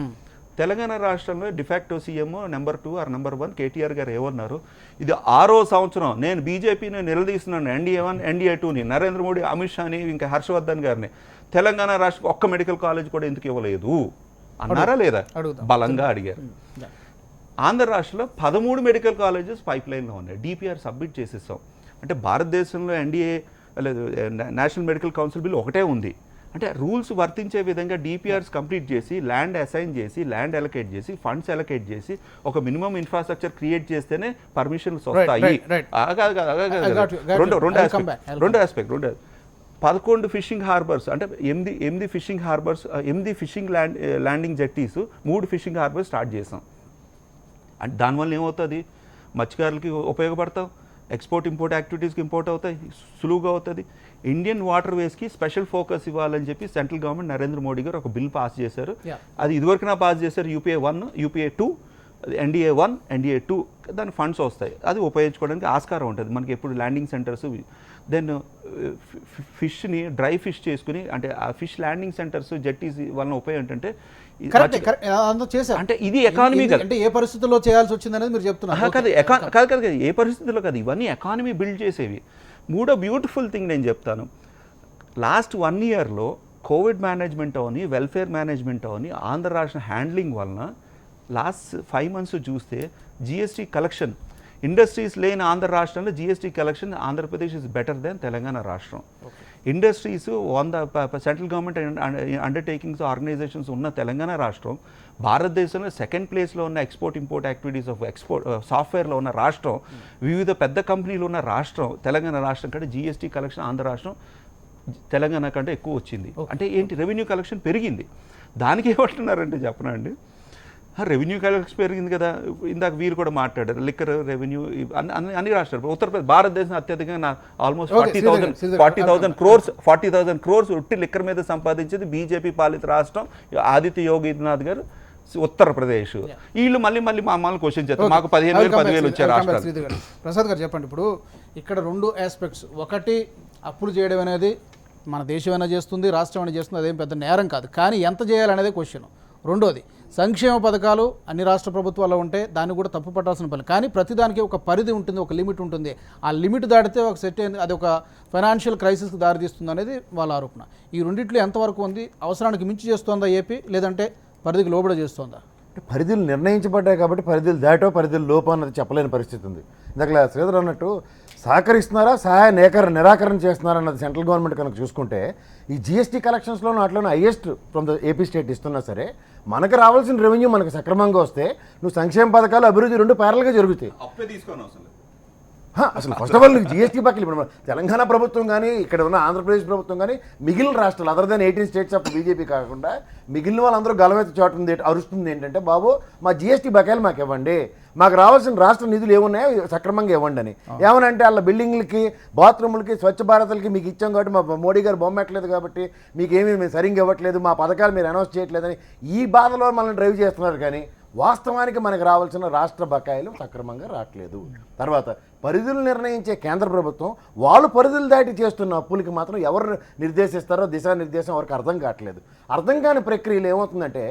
తెలంగాణ రాష్ట్రంలో de facto CM number 2 or number 1 KTR garu ఏమన్నారు, ఇది 6వ సంవత్సరం నేను బీజేపీని నిలదీస్తున్నాను, NDA 1 NDA 2ని, నరేంద్ర మోడీ, అమిత్ షాని, ఇంకా హర్షవర్ధన్ గారిని, తెలంగాణ రాష్ట్రం ఒక్క మెడికల్ కాలేజ్ కూడా ఎందుకు ఇవ్వలేదు అన్నారా లేదా? బలంగా అడిగారు. ఆంధ్ర రాష్ట్రంలో 13 మెడికల్ కాలేజెస్ పైప్ లైన్లో ఉన్నాయి. DPR సబ్మిట్ చేసేస్తాం. అంటే భారతదేశంలో NDA లేదు నేషనల్ మెడికల్ కౌన్సిల్ బిల్ ఒకటే ఉంది. అంటే రూల్స్ వర్తించే విధంగా DPRs కంప్లీట్ చేసి, ల్యాండ్ అసైన్ చేసి, ల్యాండ్ అలొకేట్ చేసి, ఫండ్స్ అలొకేట్ చేసి, ఒక మినిమం ఇన్ఫ్రాస్ట్రక్చర్ క్రియేట్ చేస్తేనే పర్మిషన్స్ వస్తాయి. రెండో ఆస్పెక్ట్ 11 ఫిషింగ్ హార్బర్స్, అంటే 8 fishing harbours, 8 fishing landing jetties, 3 fishing harbours start చేసాం. అంటే దానివల్ల ఏమవుతుంది, మత్స్యకారులకి ఉపయోగపడతాం, ఎక్స్పోర్ట్ ఇంపోర్ట్ యాక్టివిటీస్కి ఇంపోర్ట్ అవుతాయి, సులువుగా అవుతుంది. ఇండియన్ వాటర్ వేస్కి స్పెషల్ ఫోకస్ ఇవ్వాలని చెప్పి సెంట్రల్ గవర్నమెంట్ నరేంద్ర మోడీ గారు ఒక బిల్ పాస్ చేశారు. అది ఇదివరకునా పాస్ చేశారు. UPA 1, UPA 2, NDA 1, NDA 2 దాని ఫండ్స్ వస్తాయి. అది ఉపయోగించుకోవడానికి ఆస్కారం ఉంటుంది. మనకి ఎప్పుడు ల్యాండింగ్ సెంటర్స్, దెన్ ఫిష్ని డ్రై ఫిష్ చేసుకుని, అంటే ఆ ఫిష్ ల్యాండింగ్ సెంటర్స్ జెట్టీస్ వలన ఉపయోగం ఏంటంటే అంటే ఇది ఎకానమీ కదా. అంటే ఏ పరిస్థితుల్లో చేయాల్సి వచ్చింది అనేది మీరు చెప్తున్నారు. కాదు ఏ పరిస్థితుల్లో కాదు, ఇవన్నీ ఎకానమీ బిల్డ్ చేసేవి. మూడో బ్యూటిఫుల్ థింగ్ నేను చెప్తాను. లాస్ట్ 1 yearలో కోవిడ్ మేనేజ్మెంట్ అవని, వెల్ఫేర్ మేనేజ్మెంట్ అవని, ఆంధ్ర రాష్ట్ర హ్యాండ్లింగ్ వలన లాస్ట్ 5 months చూస్తే GST కలెక్షన్, ఇండస్ట్రీస్ లేని ఆంధ్ర రాష్ట్రంలో GST collection Andhra Pradesh is better then Telangana రాష్ట్రం. Industries 100 central government undertakings organisations ఉన్న తెలంగాణ రాష్ట్రం, భారతదేశంలో 2nd ప్లేస్లో ఉన్న ఎక్స్పోర్ట్ ఇంపోర్ట్ యాక్టివిటీస్ ఆఫ్ సాఫ్ట్వేర్లో ఉన్న రాష్ట్రం, వివిధ పెద్ద కంపెనీలు ఉన్న రాష్ట్రం తెలంగాణ రాష్ట్రం కంటే GST కలెక్షన్ ఆంధ్ర రాష్ట్రం తెలంగాణ కంటే ఎక్కువ వచ్చింది. అంటే ఏంటి, రెవెన్యూ కలెక్షన్ పెరిగింది. దానికి ఏమంటున్నారంటే చెప్పనండి, రెవెన్యూ కలెక్షన్ పెరిగింది కదా. ఇందాక వీరు కూడా మాట్లాడారు, లిక్కర్ రెవెన్యూ అన్ని రాష్ట్రాలు, ఉత్తరప్రదేశ్ భారతదేశం అత్యధికంగా ఆల్మోస్ట్ 40,000 crores ఉట్టి లిక్కర్ మీద సంపాదించేది బీజేపీ పాలిత రాష్ట్రం, ఆదిత్య యోగినాథ్ గారు, ఉత్తరప్రదేశ్. వీళ్ళు మళ్ళీ మమ్మల్ని క్వశ్చన్ చేస్తారు, మాకు 15,000 వచ్చారు రాష్ట్రాలు. ప్రసాద్ గారు చెప్పండి, ఇప్పుడు ఇక్కడ 2 ఆస్పెక్ట్స్. ఒకటి, అప్పులు చేయడం అనేది మన దేశం అయినా చేస్తుంది, రాష్ట్రం అయినా చేస్తుంది, అదేం పెద్ద నేరం కాదు, కానీ ఎంత చేయాలనేదే క్వశ్చన్. రెండోది, సంక్షేమ పథకాలు అన్ని రాష్ట్ర ప్రభుత్వాల్లో ఉంటే దాన్ని కూడా తప్పు పట్టాల్సిన పని, కానీ ప్రతిదానికి ఒక పరిధి ఉంటుంది, ఒక లిమిట్ ఉంటుంది. ఆ లిమిట్ దాటితే ఒక సెట్ అయింది, అది ఒక ఫైనాన్షియల్ క్రైసిస్కి దారితీస్తుంది అనేది వాళ్ళ ఆరోపణ. ఈ రెండిట్లో ఎంతవరకు ఉంది? అవసరానికి మించి చేస్తోందా ఏపీ, లేదంటే పరిధికి లోబడి చేస్తోందా? పరిధులు నిర్ణయించబడ్డాయి కాబట్టి పరిధులు దాటో పరిధులు లోపో అన్నది చెప్పలేని పరిస్థితి ఉంది. ఇందాక శ్రీధర్ అన్నట్టు సహకరిస్తున్నారా, సహాయ నిరాకరణ చేస్తున్నారా అన్నది సెంట్రల్ గవర్నమెంట్ కనుక చూసుకుంటే, ఈ GST కలెక్షన్స్లోనూ అట్లనే highest from the AP state ఇస్తున్నా సరే, మనకు రావాల్సిన రెవెన్యూ మనకు సక్రమంగా వస్తే నువ్వు సంక్షేమ పథకాలు, అభివృద్ధి 2 ప్యారల్గా జరుగుతాయి. అసలు ఫస్ట్ ఆఫ్ ఆల్ నీకు GST పక్కన ఇప్పుడు తెలంగాణ ప్రభుత్వం కానీ, ఇక్కడ ఉన్న ఆంధ్రప్రదేశ్ ప్రభుత్వం కానీ, మిగిలిన రాష్ట్రాలు other than 18 states of BJP కాకుండా మిగిలిన వాళ్ళందరూ గలవెత్తి చోటుంది అరుస్తుంది ఏంటంటే, బాబు మా GST బకాయిలు మాకు ఇవ్వండి, మాకు రావాల్సిన రాష్ట్ర నిధులు ఏమున్నాయో సక్రమంగా ఇవ్వండి అని. ఏమనంటే వాళ్ళ బిల్డింగ్లకి, బాత్రూములకి, స్వచ్ఛ భారత్లకి మీకు ఇచ్చాం కాబట్టి, మా మోడీ గారు బొమ్మ పెట్టలేదు కాబట్టి మీకేమీ మేము సరిగ్గా ఇవ్వట్లేదు, మా పథకాలు మీరు అనౌన్స్ చేయట్లేదని ఈ బాధలో మనల్ని డ్రైవ్ చేస్తున్నారు. కానీ వాస్తవానికి మనకు రావాల్సిన రాష్ట్ర బకాయిలు సక్రమంగా రావట్లేదు. తర్వాత పరిధులు నిర్ణయించే కేంద్ర ప్రభుత్వం వాళ్ళు పరిధులు దాటి చేస్తున్న అప్పులకి మాత్రం ఎవరు నిర్దేశిస్తారో దిశానిర్దేశం ఎవరికి అర్థం కావట్లేదు. అర్థం కాని ప్రక్రియలు ఏమవుతుందంటే,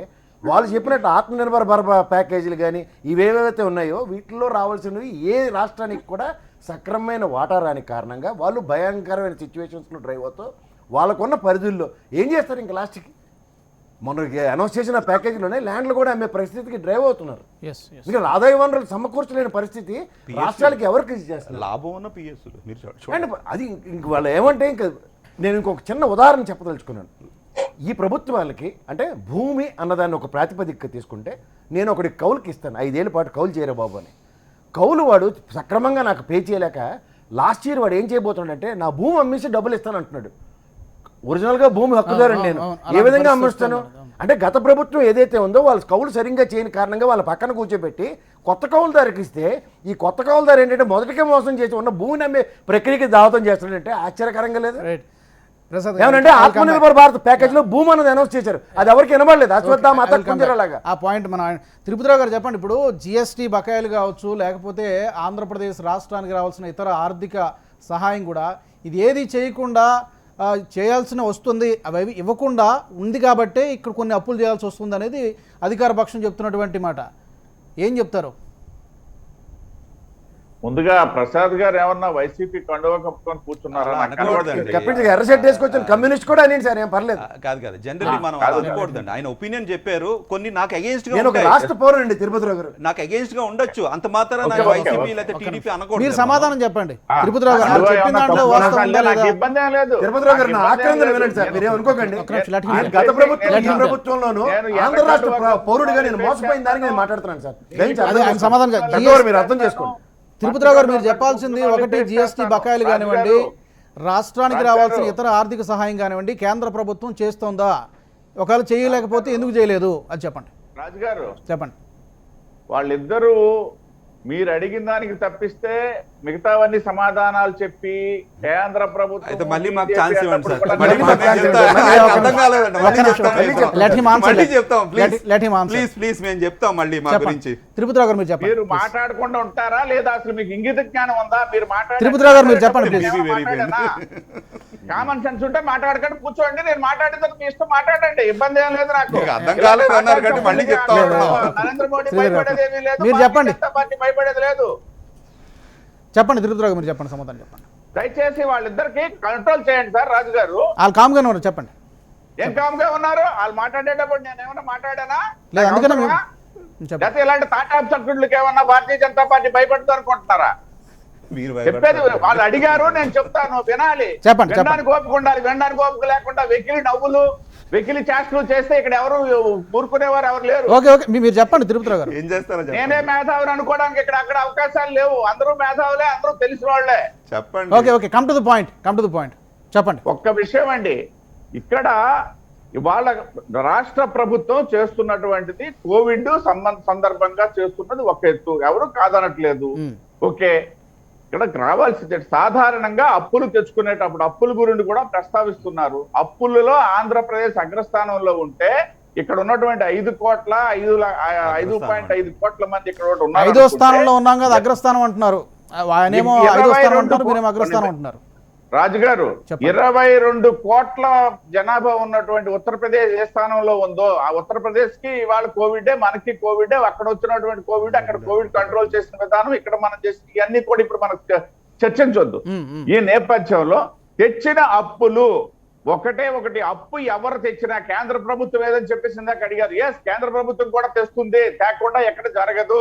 వాళ్ళు చెప్పినట్టు ఆత్మనిర్భర్ భారత్ ప్యాకేజీలు కానీ ఇవేవైతే ఉన్నాయో వీటిల్లో రావాల్సినవి ఏ రాష్ట్రానికి కూడా సక్రమమైన వాటా రాని కారణంగా వాళ్ళు భయంకరమైన సిచ్యువేషన్స్లో డ్రైవ్ అవుతూ వాళ్ళకున్న పరిధుల్లో ఏం చేస్తారు ఇంకా లాస్ట్కి మనకి అనౌన్స్ చేసిన ప్యాకేజీలోనే ల్యాండ్లు కూడా అమ్మే పరిస్థితికి డ్రైవ్ అవుతున్నారు. ఇంకా ఆదాయ వనరులు సమకూర్చలేని పరిస్థితి రాష్ట్రాలకి ఎవరికి చేస్తారు? లాభం ఉన్న పిఎస్లు మీరు అండ్ అది ఇంక వాళ్ళు ఏమంటే ఇంకా నేను ఇంకొక చిన్న ఉదాహరణ చెప్పదలుచుకున్నాను. ఈ ప్రభుత్వాలకి అంటే భూమి అన్నదాన్ని ఒక ప్రాతిపదిక తీసుకుంటే నేను ఒకటి కౌలుకి ఇస్తాను, 5 ఏళ్ళ పాటు కౌలు చేయరా బాబు అని. కౌలు వాడు సక్రమంగా నాకు పే చేయలేక లాస్ట్ ఇయర్ వాడు ఏం చేయబోతున్నాడంటే నా భూమి అమ్మేసి డబ్బులు ఇస్తాను అంటున్నాడు. ఒరిజినల్గా భూమి హక్కుదారుని నేను ఏ విధంగా అమ్మిస్తాను అంటే గత ప్రభుత్వం ఏదైతే ఉందో వాళ్ళు కౌలు సరిగ్గా చేయని కారణంగా వాళ్ళ పక్కన కూర్చోబెట్టి కొత్త కౌలుదారికి ఇస్తే ఈ కొత్త కౌలుదారు ఏంటంటే మొదటికే మోసం చేసి ఉన్న భూమిని అమ్మే ప్రక్రియకి దావతం చేస్తాడంటే ఆశ్చర్యకరంగా లేదు. ఏమనంటే ఆత్మనిర్భర్ భారత్ ప్యాకేజ్ లో భూమి అన్నది అనౌన్స్ చేశారు, అది ఎవరికి వినబడలేదు. అశ్వత్థామ అతకుంజరలాగా ఆ పాయింట్ మన తిరుపతిరావు గారు చెప్పండి. ఇప్పుడు జిఎస్టీ బకాయిలు కావచ్చు, లేకపోతే ఆంధ్రప్రదేశ్ రాష్ట్రానికి రావాల్సిన ఇతర ఆర్థిక సహాయం కూడా ఇది ఏది చేయకుండా చేయాల్సిన వస్తుంది, అవి ఇవ్వకుండా ఉంది కాబట్టే ఇక్కడ కొన్ని అప్పులు చేయాల్సి వస్తుంది అనేది అధికార పక్షం చెప్తున్నటువంటి మాట. ఏం చెప్తారు? ముందుగా ప్రసాద్ గారు ఏమన్నా వైసీపీ కండువా కప్పుకొని కూర్చున్నారా? ఎర్ర షర్ట్ వేసుకొచ్చిన కమ్యూనిస్ట్ కూడా అని సార్ ఏం పర్లేదు. కాదు జనరల్లీ మనం అనుకోకూడదండి. ఆయన ఒపీనియన్ చెప్పారు, కొన్ని నాకు అగేన్స్ట్ గా నేను ఒక రాష్ట్ర పౌరుడండి తిరుపతిరావు గారు, నాకు అగేన్స్ట్ గా ఉండొచ్చు, అంత మాత్రం వైసీపీ లేకపోతే టీడీపీ అనకూడదు. మీరు సమాధానం చెప్పండి తిరుపతిరావు గారు. చెప్పిన దాంట్లో వాస్తవం ఉందా లేదా? ఇబ్బంది ఏం లేదు. తిరుపతిరావు గారు నా ఆక్రందన వినండి సార్, మీరేం అనుకోకండి. గత ప్రభుత్వంలోనూ ఆంధ్ర రాష్ట్ర పౌరుడిగా నేను మోసపోయిన దానికి నేను మాట్లాడుతున్నాను సార్. సమాధానం మీరు అర్థం చేసుకోండి. తిరుపతిరావు గారు మీరు చెప్పాల్సింది ఒకటి జిఎస్టీ బకాయిలు కానివ్వండి, రాష్ట్రానికి రావాల్సిన ఇతర ఆర్థిక సహాయం కానివ్వండి కేంద్ర ప్రభుత్వం చేస్తోందా, ఒకవేళ చేయలేకపోతే ఎందుకు చేయలేదు అది చెప్పండి. రాజుగారు చెప్పండి. వాళ్ళిద్దరూ మీరు అడిగిన దానికి తప్పిస్తే మిగతావన్నీ సమాధానాలు చెప్పి కేంద్ర ప్రభుత్వం అయితే మళ్ళీ మాకు ఛాన్స్ ఇవ్వండి సార్. ప్లీజ్ మేము చెప్తాం మళ్ళీ మా గురించి. తిరుపతిరావు గారు మీరు చెప్పండి. మీరు మాట్లాడకుండా ఉంటారా లేదా? అసలు మీకు ఇంగిత జ్ఞానం ఉందా? మీరు తిరుపతిరావు గారు మీరు చెప్పండి. కామన్ సెన్స్ ఉంటే మాట్లాడకండి, కూర్చోండి. నేను మాట్లాడేందుకు మీ ఇష్టం మాట్లాడండి, ఇబ్బంది ఏం లేదు నాకు. అర్థం కాలేదు అన్నారు కాబట్టి మళ్ళీ చెప్తా. నరేంద్ర మోడీ భయపడేది ఏమీ లేదు, మీరు చెప్పండి. పార్టీ భయపడేది లేదు. చెప్పండి తిరుపతిరావు మీరు చెప్పండి, సమాధానం చెప్పండి. దయచేసి వాళ్ళిద్దరికి కంట్రోల్ చేయండి సార్. రాజు గారు వాళ్ళు కామ్గానే ఉన్నారు, చెప్పండి. ఏం కామ్గా ఉన్నారు? వాళ్ళు మాట్లాడేటప్పుడు నేను ఏమన్నా మాట్లాడానా? లేదు అందుకనే లేకపోతే ఇలాంటి తాటా సర్కుట్లకి ఏమన్నా భారతీయ జనతా పార్టీ భయపడుతూ అనుకుంటున్నారా? చెప్పేది వాళ్ళు అడిగారు, నేను చెప్తాను, వినాలి. వినడానికి ఓపిక ఉండాలి. వినడానికి ఓపిక లేకుండా వెకిలి నవ్వులు వెకిలి చేష్టలు చేస్తే ఇక్కడ ఎవరు ఊరుకునేవారు ఎవరు లేరు. ఓకే ఓకే మీరు చెప్పండి తిరుపతిరావు గారు. ఏం చేస్తారో నేనే మేధావిని అనుకోవడానికి ఇక్కడ అక్కడ అవకాశాలు లేవు. అందరూ మేధావులే, అందరూ తెలిసిన వాళ్ళే. చెప్పండి. Okay okay come to the point చెప్పండి. ఒక్క విషయం అండి, ఇక్కడ ఇవాళ రాష్ట్ర ప్రభుత్వం చేస్తున్నటువంటిది కోవిడ్ సందర్భంగా చేస్తున్నది ఒక ఎత్తు, ఎవరు కాదనట్లేదు. ఓకే, ఇక్కడ రావాల్సింది సాధారణంగా అప్పులు తెచ్చుకునేటప్పుడు అప్పుల గురించి కూడా ప్రస్తావిస్తున్నారు. అప్పులలో ఆంధ్రప్రదేశ్ అగ్రస్థానంలో ఉంటే ఇక్కడ ఉన్నటువంటి 5.5 కోట్ల మంది ఇక్కడ ఉన్నారు. 5వ స్థానంలో ఉన్నాం కదా, అగ్రస్థానం అంటున్నారు. ఆయనేమో 5వ స్థానం అంటున్నారు, మీరేమో అగ్రస్థానం అంటున్నారు. రాజుగారు 22 కోట్ల జనాభా ఉన్నటువంటి ఉత్తరప్రదేశ్ ఏ స్థానంలో ఉందో ఆ ఉత్తరప్రదేశ్ కి ఇవాళ కోవిడే, మనకి కోవిడే. అక్కడ వచ్చినటువంటి కోవిడ్, అక్కడ కోవిడ్ కంట్రోల్ చేసిన విధానం, ఇక్కడ మనం చేసిన ఇవన్నీ కూడా ఇప్పుడు మనకు చర్చించొద్దు. ఈ నేపథ్యంలో తెచ్చిన అప్పులు ఒకటి అప్పు ఎవరు తెచ్చినా కేంద్ర ప్రభుత్వం ఏదని చెప్పేసి ఇందాక అడిగారు. ఎస్, కేంద్ర ప్రభుత్వం కూడా తెస్తుంది, తేకుండా ఎక్కడ జరగదు.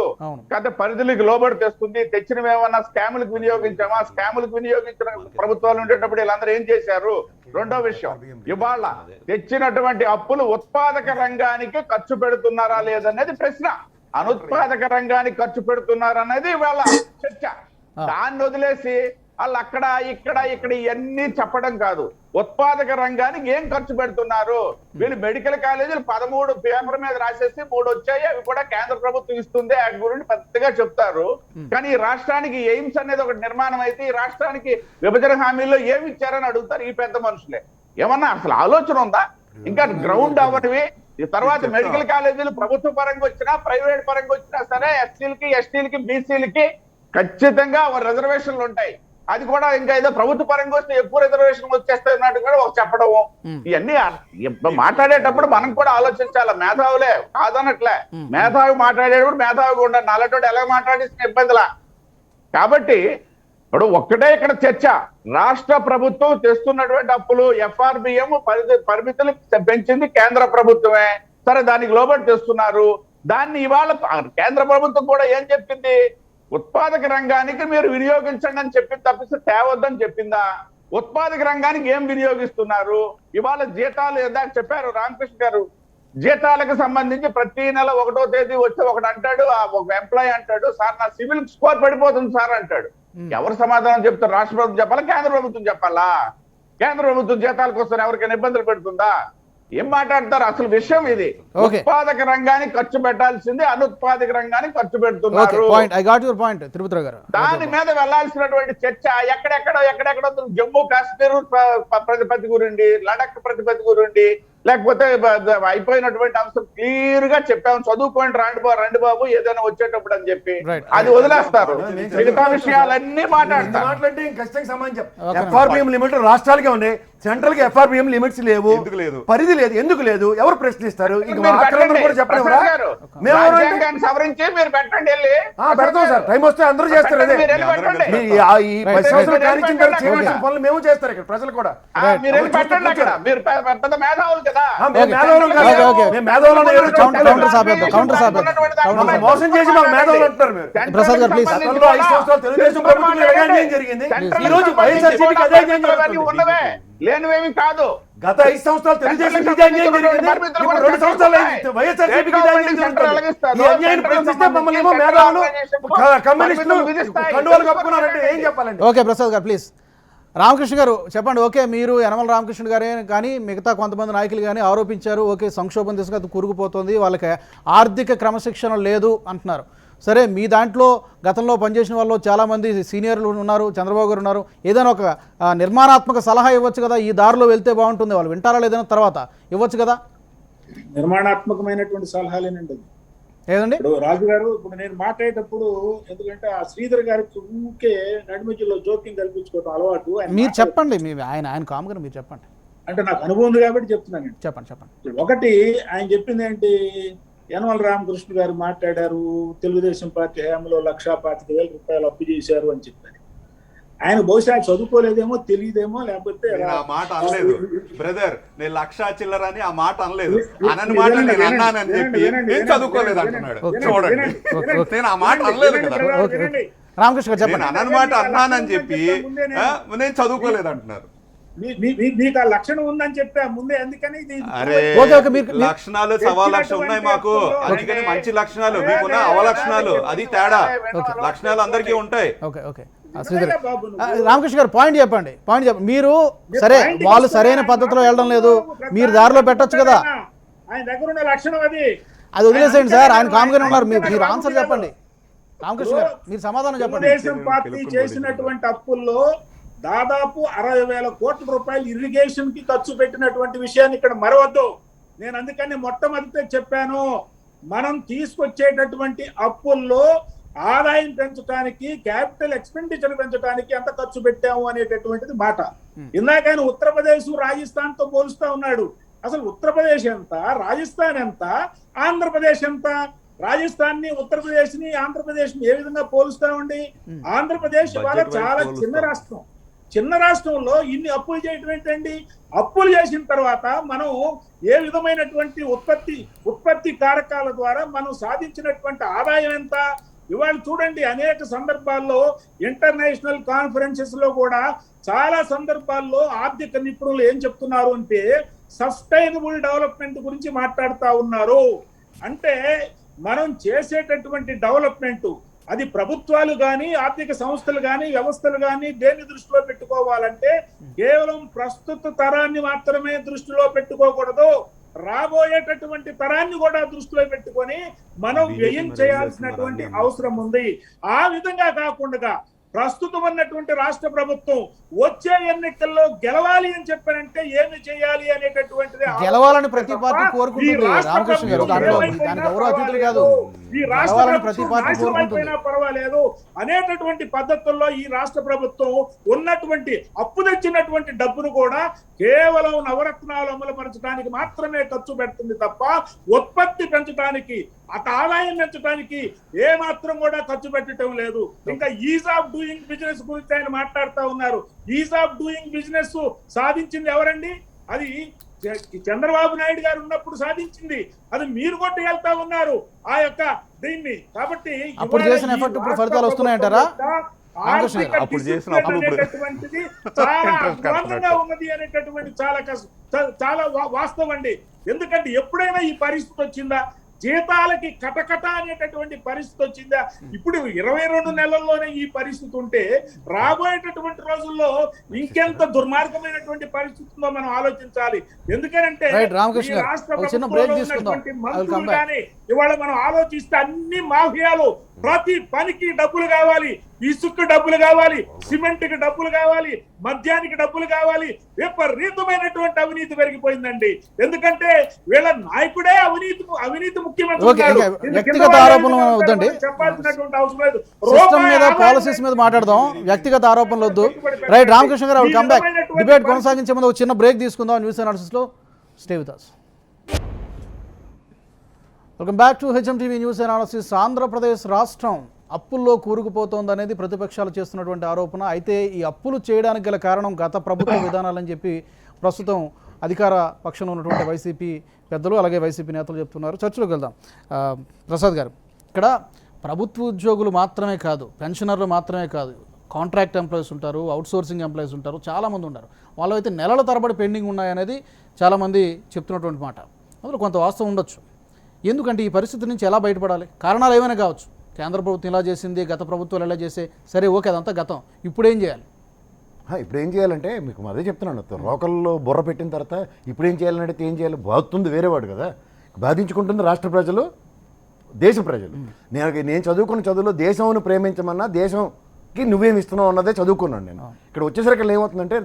కాకపోతే పరిధులకు లోబడి తెస్తుంది. తెచ్చినవి ఏమన్నా స్కాములకు వినియోగించామా? స్కాములకు వినియోగించిన ప్రభుత్వాలు ఉండేటప్పుడు వీళ్ళందరూ ఏం చేశారు? రెండో విషయం, ఇవాళ తెచ్చినటువంటి అప్పులు ఉత్పాదక రంగానికి ఖర్చు పెడుతున్నారా లేదనేది ప్రశ్న. అనుత్పాదక రంగానికి ఖర్చు పెడుతున్నారా అనేది ఇవాళ చర్చ. దాన్ని వదిలేసి వాళ్ళు అక్కడ ఇక్కడ ఇవన్నీ చెప్పడం కాదు. ఉత్పాదక రంగానికి ఏం ఖర్చు పెడుతున్నారు? వీళ్ళు మెడికల్ కాలేజీలు 13 పేపర్ మీద రాసేసి 3 వచ్చాయి, అవి కూడా కేంద్ర ప్రభుత్వం ఇస్తుంది, వాటి గురించి పెద్దగా చెప్తారు. కానీ ఈ రాష్ట్రానికి ఎయిమ్స్ అనేది ఒకటి నిర్మాణం అయితే ఈ రాష్ట్రానికి విభజన హామీల్లో ఏమి ఇచ్చారని అడుగుతారు ఈ పెద్ద మనుషులే. ఏమన్నా అసలు ఆలోచన ఉందా? ఇంకా గ్రౌండ్ అవనివి. తర్వాత మెడికల్ కాలేజీలు ప్రభుత్వ పరంగా వచ్చినా ప్రైవేట్ పరంగా వచ్చినా సరే ఎస్సీలకి, ఎస్టీలకి, బీసీలకి ఖచ్చితంగా రిజర్వేషన్లు ఉంటాయి. అది కూడా ఇంకా ఏదో ప్రభుత్వ పరంగా వస్తే ఎక్కువ రిజర్వేషన్ వచ్చేస్తాయి అన్నట్టు కూడా ఒక చెప్పడము. ఇవన్నీ మాట్లాడేటప్పుడు మనం కూడా ఆలోచించాలి. మేధావులే కాదనట్లే, మేధావి మాట్లాడేటప్పుడు మేధావిగా ఉండాలి. నల్లటోడు ఎలా మాట్లాడిస్తున్న ఇబ్బందిలా. కాబట్టి ఇప్పుడు ఒక్కటే ఇక్కడ చర్చ, రాష్ట్ర ప్రభుత్వం తెస్తున్నటువంటి అప్పులు FRBM పరిమితులు పెంచింది కేంద్ర ప్రభుత్వమే. సరే, దానికి లోబడి తెస్తున్నారు. దాన్ని ఇవాళ కేంద్ర ప్రభుత్వం కూడా ఏం చెప్పింది, ఉత్పాదక రంగానికి మీరు వినియోగించండి అని చెప్పింది తప్పిస్తే తేవద్దని చెప్పిందా? ఉత్పాదక రంగానికి ఏం వినియోగిస్తున్నారు? ఇవాళ జీతాలు ఏదాకా చెప్పారు రామకృష్ణ గారు, జీతాలకు సంబంధించి ప్రతి నెల 1వ తేదీ వచ్చి ఒకటి అంటాడు, ఒక ఎంప్లాయీ అంటాడు, సార్ నా సివిల్ స్కోర్ పడిపోతుంది సార్ అంటాడు. ఎవరు సమాధానం చెప్తారు? రాష్ట్ర ప్రభుత్వం చెప్పాలా, కేంద్ర ప్రభుత్వం చెప్పాలా? కేంద్ర ప్రభుత్వం జీతాల కోసం ఎవరికైనా ఇబ్బందులు పెడుతుందా? ఏం మాట్లాడతారు? అసలు విషయం ఇది. ఉత్పాదక రంగానికి ఖర్చు పెట్టాల్సింది అనుత్పాదక రంగానికి ఖర్చు పెడుతున్నారు. దాని మీద వెళ్లాల్సినటువంటి చర్చ ఎక్కడెక్కడో జమ్మూ కాశ్మీర్ ప్రతిపత్తి గురించి, లడాక్ ప్రతిపత్తి గురించి, లేకపోతే అయిపోయినటువంటి అంశం క్లియర్ గా చెప్పాము. చదువుకోండి రండి బాబు ఏదైనా వచ్చేటప్పుడు అని చెప్పి అది వదిలేస్తారు. మిగతా విషయాలన్నీ మాట్లాడతారు. FRBM లిమిట్ రాష్ట్రాలకే ఉన్నాయి, సెంట్రల్ కి FRBM లిమిట్స్ లేవు, పరిధి లేదు. ఎందుకు లేదు? ఎవరు ప్రశ్నిస్తారు? సవరించి మీరు పెట్టండి, వెళ్ళి పెడతాం సార్. టైం వస్తే అందరూ చేస్తారు. అదే ఈ 10 సంవత్సరాలు కానిచ్చిన తర్వాత చేయవలసిన పనులు మేము చేస్తారు ఇక్కడ ప్రజలు కూడా. మీరు వెళ్ళి పెట్టండి అక్కడ. మీరు పెద్ద మేధావులు కదా. మోసం చేసి మాకు మేధావులు అంటున్నారు. ప్రసాద్ గారు ప్లీజ్. 5 సంవత్సరాలు తెలుగుదేశం ప్రభుత్వం అన్యాయం జరిగింది. ఈ రోజు వైఎస్ఆర్సీపీకి అదే అన్యాయం జరుగుతుంది. లేనివేమి కాదు. గత 5 సంవత్సరాలు తెలుగుదేశం అన్యాయం జరిగింది. ఇప్పుడు 2 సంవత్సరాలు వైఎస్ఆర్సీపీకి అన్యాయం జరుగుతుంది. ఈ అన్యాయం ప్రశ్నిస్తే మమ్మల్ని ఏమో మేధావులు కమ్యూనిస్టులు కండువాలు కప్పుకున్నారంటే ఏం చెప్పాలండి? ఓకే ప్రసాద్ గారు ప్లీజ్. రామకృష్ణ గారు చెప్పండి. ఓకే, మీరు యనమల రామకృష్ణ గారే కానీ మిగతా కొంతమంది నాయకులు కానీ ఆరోపించారు, ఓకే సంక్షోభం దిశగా కూరుకుపోతుంది, వాళ్ళకి ఆర్థిక క్రమశిక్షణ లేదు అంటున్నారు. సరే, మీ దాంట్లో గతంలో పనిచేసిన వాళ్ళు చాలామంది సీనియర్లు ఉన్నారు, చంద్రబాబు గారు ఉన్నారు. ఏదైనా ఒక నిర్మాణాత్మక సలహా ఇవ్వచ్చు కదా, ఈ దారిలో వెళ్తే బాగుంటుంది, వాళ్ళు వింటారా లేదన్న తర్వాత ఇవ్వచ్చు కదా? నిర్మాణాత్మకమైనటువంటి సలహాలేనండి ఏదండి? ఇప్పుడు రాజు గారు, ఇప్పుడు నేను మాట్లాడేటప్పుడు ఎందుకంటే ఆ శ్రీధర్ గారికి ఊకే నడిమధ్యలో జోక్యం కల్పించుకోవడం అలవాటు. మీరు చెప్పండి, ఆయన కామ్గా మీరు చెప్పండి. అంటే నాకు అనుభవం ఉంది కాబట్టి చెప్తున్నాను. చెప్పండి. ఒకటి, ఆయన చెప్పింది ఏంటి, యనమల రామకృష్ణ గారు మాట్లాడారు, తెలుగుదేశం పార్టీ హయాంలో 1,25,000 రూపాయలు అప్పు చేశారు అని చెప్పారు. ఆయన బహుశా చదువుకోలేదేమో, తెలియదేమో, లేకపోతే ఆ మాట అనలేదు బ్రదర్. నేను 1,00,000 చిల్లర అని ఆ మాట అనలేదు. అనని మాట నేను అన్నానని చెప్పి నేను చదువుకోలేదు అంటున్నాడు. చూడండి, నేను ఆ మాట అనలేదు కదా. రామకృష్ణ గారు చెప్పండి. అనని మాట అన్నానని చెప్పి నేను చదువుకోలేదు అంటున్నారు. మీకు ఆ లక్షణం ఉందని చెప్పా ముందే, అందుకని లక్షణాలు 1,00,000 ఉన్నాయి మాకు, అందుకని మంచి లక్షణాలు, మీకున్న అవలక్షణాలు, అది తేడా. లక్షణాలు అందరికీ ఉంటాయి. రామకృష్ణ గారు పాయింట్ చెప్పండి. మీరు సరే, వాళ్ళు సరైన పద్ధతిలో వెళ్ళడం లేదు, మీరు దారిలో పెట్టొచ్చు కదా. ఆయన దగ్గర ఉన్న లక్షణం అది వదిలేసేయండి సార్, ఆయన కామ్గానే ఉన్నారు. మీరు ఆన్సర్ చెప్పండి రామకృష్ణ గారు, మీరు సమాధానం చెప్పండి. తెలుగుదేశం పార్టీ చేసినటువంటి అప్పుల్లో దాదాపు 60,000 కోట్ల రూపాయలు ఇరిగేషన్ కి ఖర్చు పెట్టినటువంటి విషయాన్ని ఇక్కడ మరవద్దు. నేను అందుకని మొట్టమొదటి చెప్పాను, మనం తీసుకొచ్చేటటువంటి అప్పుల్లో ఆదాయం పెంచడానికి, క్యాపిటల్ ఎక్స్పెండిచర్ పెంచడానికి ఎంత ఖర్చు పెట్టాము అనేటటువంటిది మాట. ఇందాక ఉత్తరప్రదేశ్ రాజస్థాన్ తో పోలుస్తా ఉన్నాడు. అసలు ఉత్తరప్రదేశ్ ఎంత, రాజస్థాన్ ఎంత, ఆంధ్రప్రదేశ్ ఎంత? రాజస్థాన్ ని, ఉత్తరప్రదేశ్ ని, ఆంధ్రప్రదేశ్ ని ఏ విధంగా పోలుస్తామండి? ఆంధ్రప్రదేశ్ ఇవాళ చాలా చిన్న రాష్ట్రం. చిన్న రాష్ట్రంలో ఇన్ని అప్పులు చేయటం ఏంటండి? అప్పులు చేసిన తర్వాత మనం ఏ విధమైనటువంటి ఉత్పత్తి కారకాల ద్వారా మనం సాధించినటువంటి ఆదాయం ఎంత? ఇవాళ చూడండి, అనేక సందర్భాల్లో ఇంటర్నేషనల్ కాన్ఫరెన్సెస్ లో కూడా చాలా సందర్భాల్లో ఆర్థిక నిపుణులు ఏం చెప్తున్నారు అంటే సస్టైనబుల్ డెవలప్మెంట్ గురించి మాట్లాడుతూ ఉన్నారు. అంటే మనం చేసేటటువంటి డెవలప్మెంట్ అది ప్రభుత్వాలు కానీ, ఆర్థిక సంస్థలు కానీ, వ్యవస్థలు కానీ దేన్ని దృష్టిలో పెట్టుకోవాలంటే కేవలం ప్రస్తుత తరాన్ని మాత్రమే దృష్టిలో పెట్టుకోకూడదు, రాబోయేటటువంటి తరాన్ని కూడా దృష్టిలో పెట్టుకొని మనం వ్యయం చేయాల్సినటువంటి అవసరం ఉంది. ఆ విధంగా కాకుండా ప్రస్తుతం ఉన్నటువంటి రాష్ట్ర ప్రభుత్వం వచ్చే ఎన్నికల్లో గెలవాలి అని చెప్పారంటే ఏమి చేయాలి అనేటటువంటిది గెలవాలని ప్రతి పార్టీ కోరుకుంటుంది రామకృష్ణ గారు. దానికి ఎవరు అతిథులు కాదు. ఈ రాష్ట్ర గెలవాలని ప్రతి పార్టీ నాశనం కోరుకుంటుంది. అయిపోయినా పర్వాలేదు అనేటటువంటి పద్ధతుల్లో ఈ రాష్ట్ర ప్రభుత్వం ఉన్నటువంటి అప్పు తెచ్చినటువంటి డబ్బును కూడా కేవలం నవరత్నాలు అమలుపరచడానికి మాత్రమే ఖర్చు పెడుతుంది తప్ప ఉత్పత్తి పెంచడానికి ఆదాయం పెంచడానికి ఏ మాత్రం కూడా ఖర్చు పెట్టడం లేదు. ఇంకా ఈజ్ ఆఫ్ డూయింగ్ బిజినెస్ గురించి ఆయన మాట్లాడుతూ ఉన్నారు. ఈజ్ ఆఫ్ డూయింగ్ బిజినెస్ సాధించింది ఎవరండి? అది చంద్రబాబు నాయుడు గారు ఉన్నప్పుడు సాధించింది. అది మీరు కొట్టి వెళ్తా ఉన్నారు ఆ యొక్క దీన్ని. కాబట్టి అప్పుడు చేసిన ఎఫర్ట్ ఇప్పుడు ఫలితాలు వస్తున్నాయంటారా? అప్పుడు చేసిన అనేటటువంటిది చాలా అధ్వానంగా ఉన్నది అనేటటువంటి చాలా వాస్తవం అండి. ఎందుకంటే ఎప్పుడైనా ఈ పరిస్థితి వచ్చిందా? జీతాలకి కటకట అనేటటువంటి పరిస్థితి వచ్చిందా? ఇప్పుడు 22 నెలల్లోనే ఈ పరిస్థితి ఉంటే రాబోయేటటువంటి రోజుల్లో ఇంకెంత దుర్మార్గమైనటువంటి పరిస్థితి ఉందో మనం ఆలోచించాలి. ఎందుకంటే రాష్ట్ర ప్రభుత్వంలో ఉన్నటువంటి మంత్రులు కానీ ఇవాళ మనం ఆలోచిస్తే అన్ని మాఫియాలు, ప్రతి పనికి డబ్బులు కావాలి, ఇసుకు డబ్బులు కావాలి, సిమెంట్ కి డబ్బులు కావాలి, మద్యానికి డబ్బులు కావాలి. విపరీతమైనటువంటి అవినీతి పెరిగిపోయిందండి. ఎందుకంటే వీళ్ళ నాయకుడే అవినీతి ముఖ్యమంత్రి. వ్యక్తిగత ఆరోపణలు వద్దండి, చెప్పాల్సినటువంటి అవసరం లేదు. సిస్టమ్ మీద, పాలసీస్ మీద మాట్లాడదాం. వ్యక్తిగత ఆరోపణలు వద్దు. రైట్, రామకృష్ణ గారు కమ్ బ్యాక్. డిబేట్ కొనసాగించే ముందు ఒక చిన్న బ్రేక్ తీసుకుందాం. న్యూస్ అనాలిసిస్ లో stay with us. Welcome back to HMTV news analysis. Andhra Pradesh రాష్ట్రం అప్పుల్లో కూరుకుపోతోందనేది ప్రతిపక్షాలు చేస్తున్నటువంటి ఆరోపణ. అయితే ఈ అప్పులు చేయడానికి గల కారణం గత ప్రభుత్వ విధానాలని చెప్పి ప్రస్తుతం అధికార పక్షంలో ఉన్నటువంటి వైసీపీ పెద్దలు అలాగే వైసీపీ నేతలు చెప్తున్నారు. చర్చలోకి వెళ్దాం. ప్రసాద్ గారు, ఇక్కడ ప్రభుత్వ ఉద్యోగులు మాత్రమే కాదు, పెన్షనర్లు మాత్రమే కాదు, కాంట్రాక్ట్ ఎంప్లాయీస్ ఉంటారు, అవుట్సోర్సింగ్ ఎంప్లాయీస్ ఉంటారు, చాలామంది ఉంటారు. వాళ్ళు అయితే నెలల తరబడి పెండింగ్ ఉన్నాయనేది చాలామంది చెప్తున్నటువంటి మాట. అందులో కొంత వాస్తవం ఉండొచ్చు. ఎందుకంటే ఈ పరిస్థితి నుంచి ఎలా బయటపడాలి? కారణాలు ఏమైనా కావచ్చు. కేంద్ర ప్రభుత్వం ఇలా చేసింది, గత ప్రభుత్వాలు ఎలా చేసే, సరే ఓకే అదంతా గతం. ఇప్పుడు ఏం చేయాలి? ఇప్పుడు ఏం చేయాలంటే మీకు అదే చెప్తున్నాను. రోకల్లో బుర్ర పెట్టిన తర్వాత ఇప్పుడు ఏం చేయాలంటే ఏం చేయాలి? బాగుతుంది వేరేవాడు కదా, బాధించుకుంటుంది రాష్ట్ర ప్రజలు, దేశ ప్రజలు. నేను చదువుకున్న చదువులో దేశంను ప్రేమించమన్నా దేశంకి నువ్వేమి ఇస్తున్నావు అన్నదే చదువుకున్నాను నేను. ఇక్కడ వచ్చేసరికి ఏమవుతుందంటే